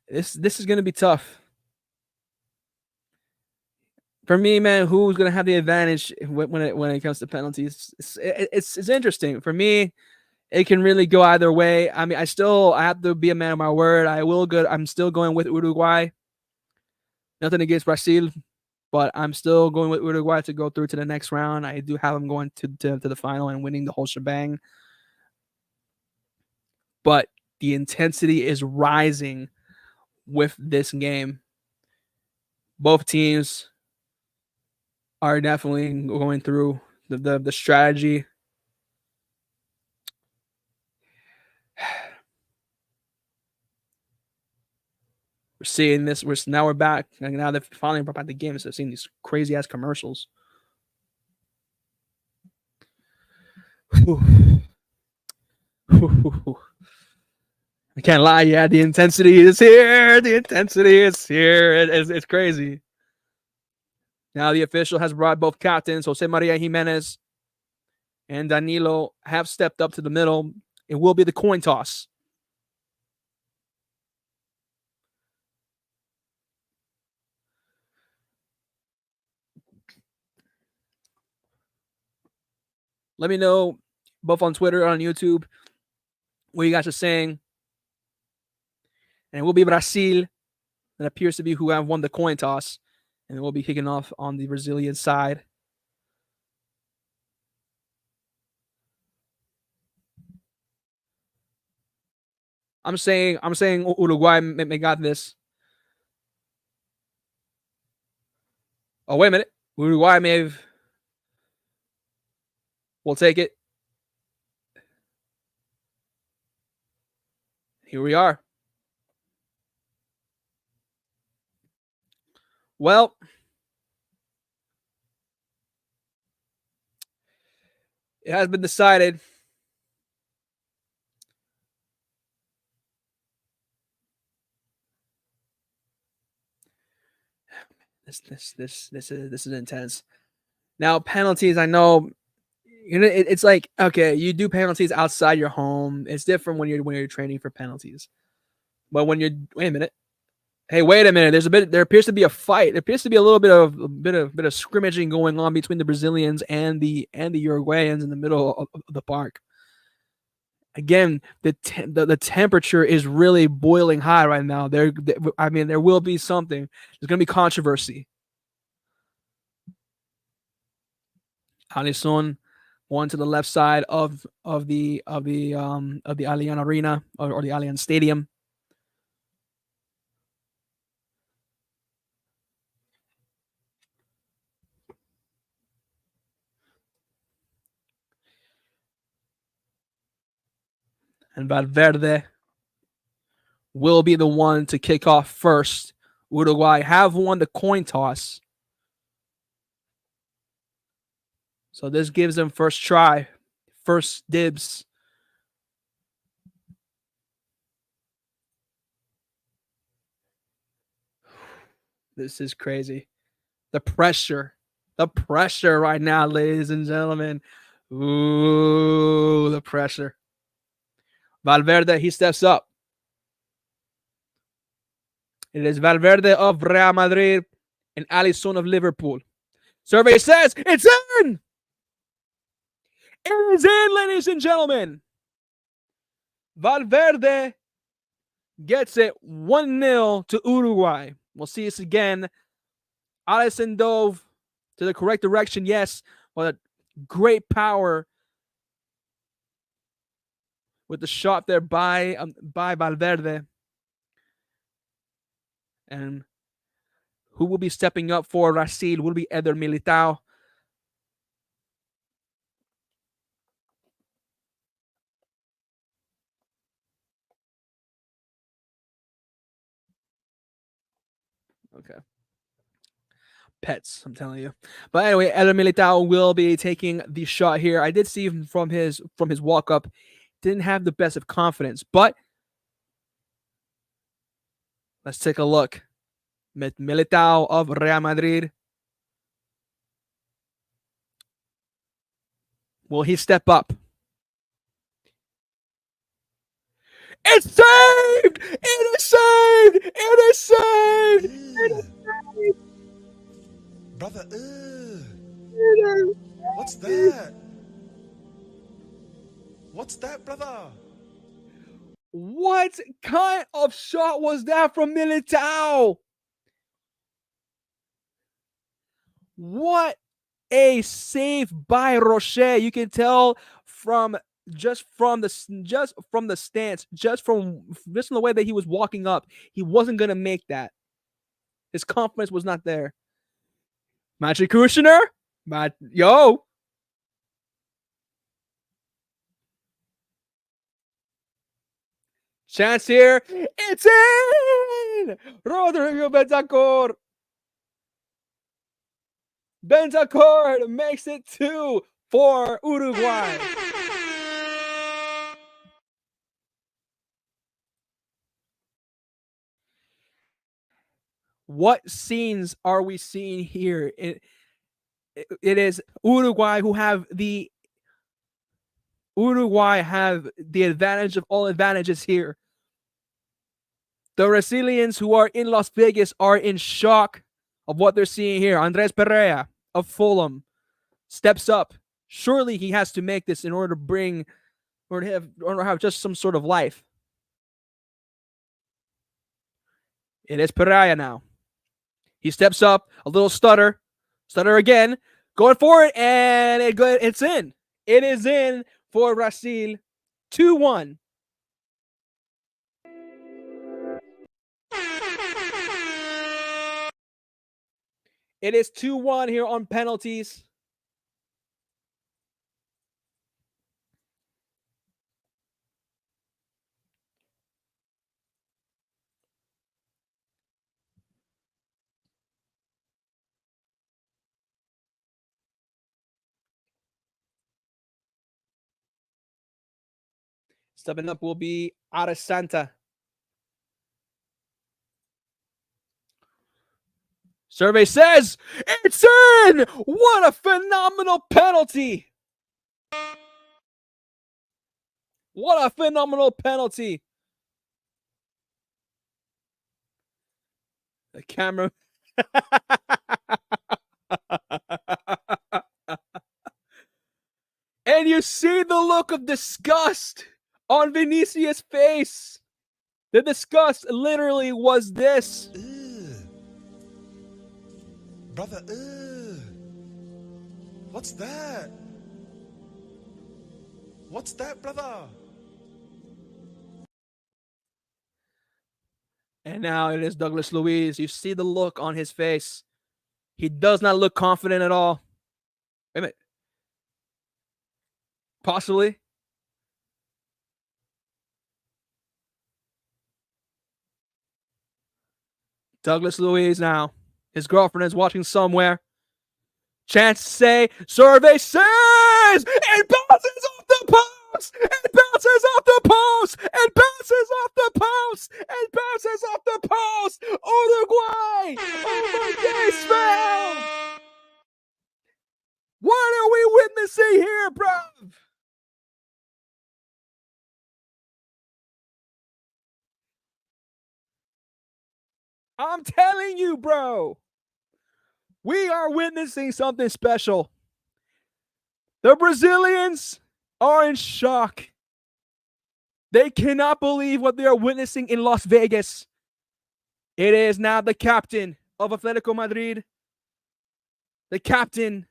This is gonna be tough for me, man. Who's gonna have the advantage when it comes to penalties? It's interesting for me. It can really go either way. I mean, I have to be a man of my word. I'm still going with Uruguay. Nothing against Brazil, but I'm still going with Uruguay to go through to the next round. I do have them going to the final and winning the whole shebang. But the intensity is rising with this game. Both teams are definitely going through the strategy. We're seeing this. We're back. And now they've finally brought back the game. So I've seen these crazy ass commercials. I can't lie. Yeah, the intensity is here. The intensity is here. It's crazy. Now the official has brought both captains, Jose Maria Jimenez and Danilo, have stepped up to the middle. It will be the coin toss. Let me know, both on Twitter or on YouTube, what you guys are saying. And it will be Brazil that appears to be who have won the coin toss. And we'll be kicking off on the Brazilian side. I'm saying Uruguay may got this. Oh, wait a minute. Uruguay may have. We'll take it. Here we are. Well, it has been decided. This is intense. Now penalties. I know. It's like, okay, you do penalties outside your home. It's different when you're training for penalties. But when you're wait a minute, Hey, wait a minute. There appears to be a fight. There appears to be a little bit of scrimmaging going on between the Brazilians and the Uruguayans in the middle of the park. Again, the temperature is really boiling high right now. There will be something. There's going to be controversy. Alisson one to the left side of the Allianz Arena or the Allianz Stadium. And Valverde will be the one to kick off first. Uruguay have won the coin toss. So this gives them first try, first dibs. This is crazy. The pressure right now, ladies and gentlemen. Ooh, the pressure. Valverde, he steps up. It is Valverde of Real Madrid and Alisson of Liverpool. Survey says it's in! It is in, ladies and gentlemen. Valverde gets it 1-0 to Uruguay. We'll see this again. Alisson dove to the correct direction, yes, but great power with the shot there by Valverde. And who will be stepping up for Brazil will be Eder Militao. Okay. Pets, I'm telling you. But anyway, Eder Militao will be taking the shot here. I did see from his walk up, didn't have the best of confidence, but let's take a look. Militao of Real Madrid. Will he step up? It's saved! It is saved! It is saved! It is saved! Brother, It is what's that? What's that, brother? What kind of shot was that from Militao? What a save by Rocher. You can tell from the stance, just from the way that he was walking up, he wasn't gonna make that. His confidence was not there. Magic Kushner, yo. Chance here. It's in! Rodrigo Bentancur. Bentancur makes it 2 for Uruguay. What scenes are we seeing here? It is Uruguay who have the advantage of all advantages here. The Brazilians who are in Las Vegas are in shock of what they're seeing here. Andres Pereira of Fulham steps up. Surely he has to make this in order to have just some sort of life. It is Pereira now. He steps up, a little stutter again, going for it, and it's in. It is in for Brazil, 2-1. It is 2-1 here on penalties. Stepping up will be Arasanta. Survey says it's in! What a phenomenal penalty! What a phenomenal penalty! The camera. And you see the look of disgust on Vinicius' face. The disgust literally was this. Ugh. Brother, ugh. What's that? What's that, brother? And now it is Douglas Luiz. You see the look on his face. He does not look confident at all. Wait a minute. Possibly. Douglas Luiz now. His girlfriend is watching somewhere. Chance to say, survey says, it bounces off the post! It bounces off the post! It bounces off the post! It bounces off the post! Uruguay! Oh my days, fam! What are we witnessing here, bruv? I'm telling you, bro. We are witnessing something special. The Brazilians are in shock. They cannot believe what they are witnessing in Las Vegas. It is now the captain of Atletico Madrid, the captain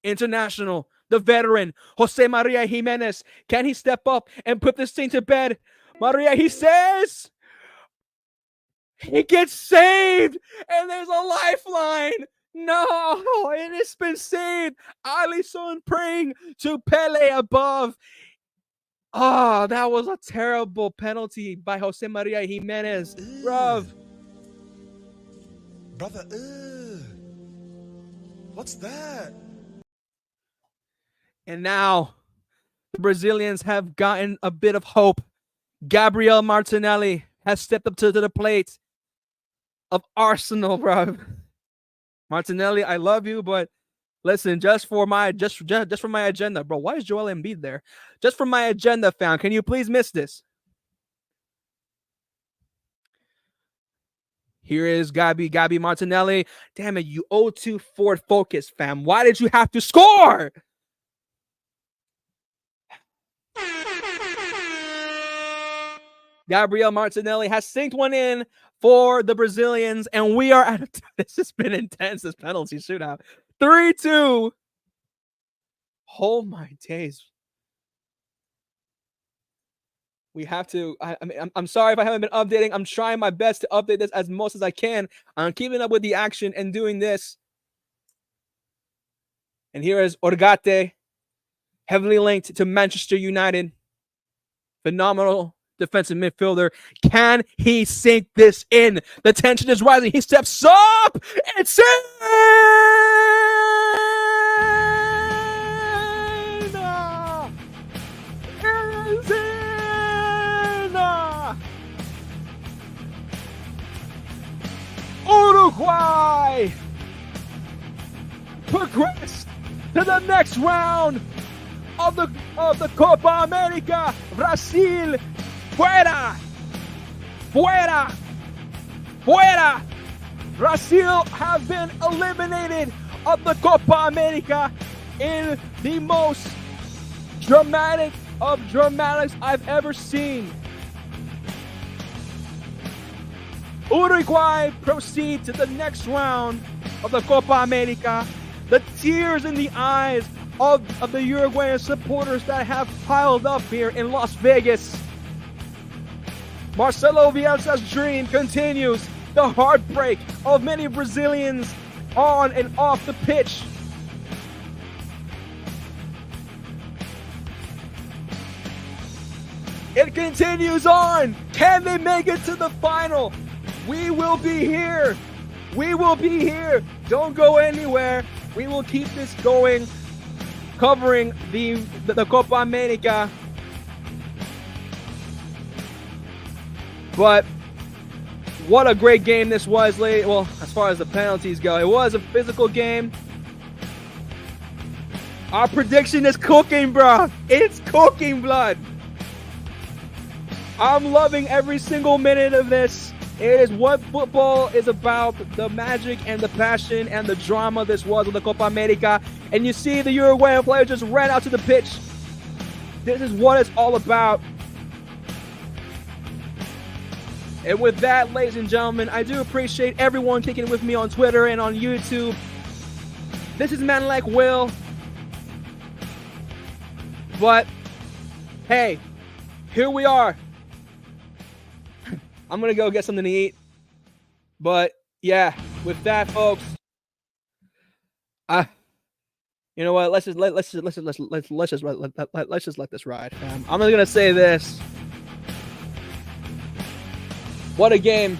international, the veteran, Jose Maria Jimenez. Can he step up and put this thing to bed? Maria, he says, he gets saved, and there's a lifeline. No, it has been saved. Alisson praying to Pele above. Oh, that was a terrible penalty by Jose Maria Jimenez. Bruv. Brother, ugh. What's that? And now the Brazilians have gotten a bit of hope. Gabriel Martinelli has stepped up to the plate of Arsenal, bruv. Martinelli, I love you, but listen, just for my agenda, bro. Why is Joel Embiid there? Just for my agenda, fam. Can you please miss this? Here is Gabi Martinelli. Damn it, you 0-2 forward focus, fam. Why did you have to score? Gabriel Martinelli has synced one in for the Brazilians, and we are at this has been intense, this penalty shootout. 3-2. Oh my days. We have to. I'm sorry if I haven't been updating. I'm trying my best to update this as most as I can. I'm keeping up with the action and doing this. And here is Orgate, heavily linked to Manchester United. Phenomenal defensive midfielder. Can he sink this in? The tension is rising. He steps up. It's in! It's in! Uruguay progressed to the next round of the Copa America. Brazil, fuera, fuera, fuera. Brazil have been eliminated of the Copa America in the most dramatic of dramatics I've ever seen. Uruguay proceed to the next round of the Copa America. The tears in the eyes of the Uruguayan supporters that have piled up here in Las Vegas. Marcelo Bielsa's dream continues. The heartbreak of many Brazilians on and off the pitch. It continues on. Can they make it to the final? We will be here. We will be here. Don't go anywhere. We will keep this going, covering the Copa America. But what a great game this was, lady. Well, as far as the penalties go, it was a physical game. Our prediction is cooking, bro. It's cooking, blood. I'm loving every single minute of this. It is what football is about, the magic and the passion and the drama this was in the Copa America. And you see the Uruguayan players just ran out to the pitch. This is what it's all about. And with that, ladies and gentlemen, I do appreciate everyone kicking with me on Twitter and on YouTube. This is Man Like Will. But, hey, here we are. I'm going to go get something to eat. But, yeah, with that, folks, you know what? Let's just let this ride. I'm only going to say this. What a game.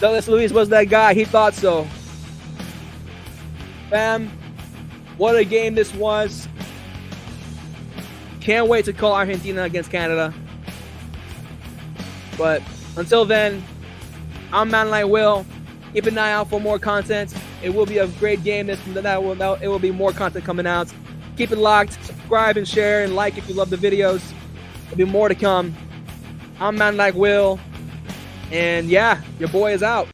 Douglas Luiz was that guy. He thought so. Fam, what a game this was. Can't wait to call Argentina against Canada. But until then, I'm Man Like Will. Keep an eye out for more content. It will be a great game. It will be more content coming out. Keep it locked. Subscribe and share and like if you love the videos. There'll be more to come. I'm Man Like Will. And yeah, your boy is out.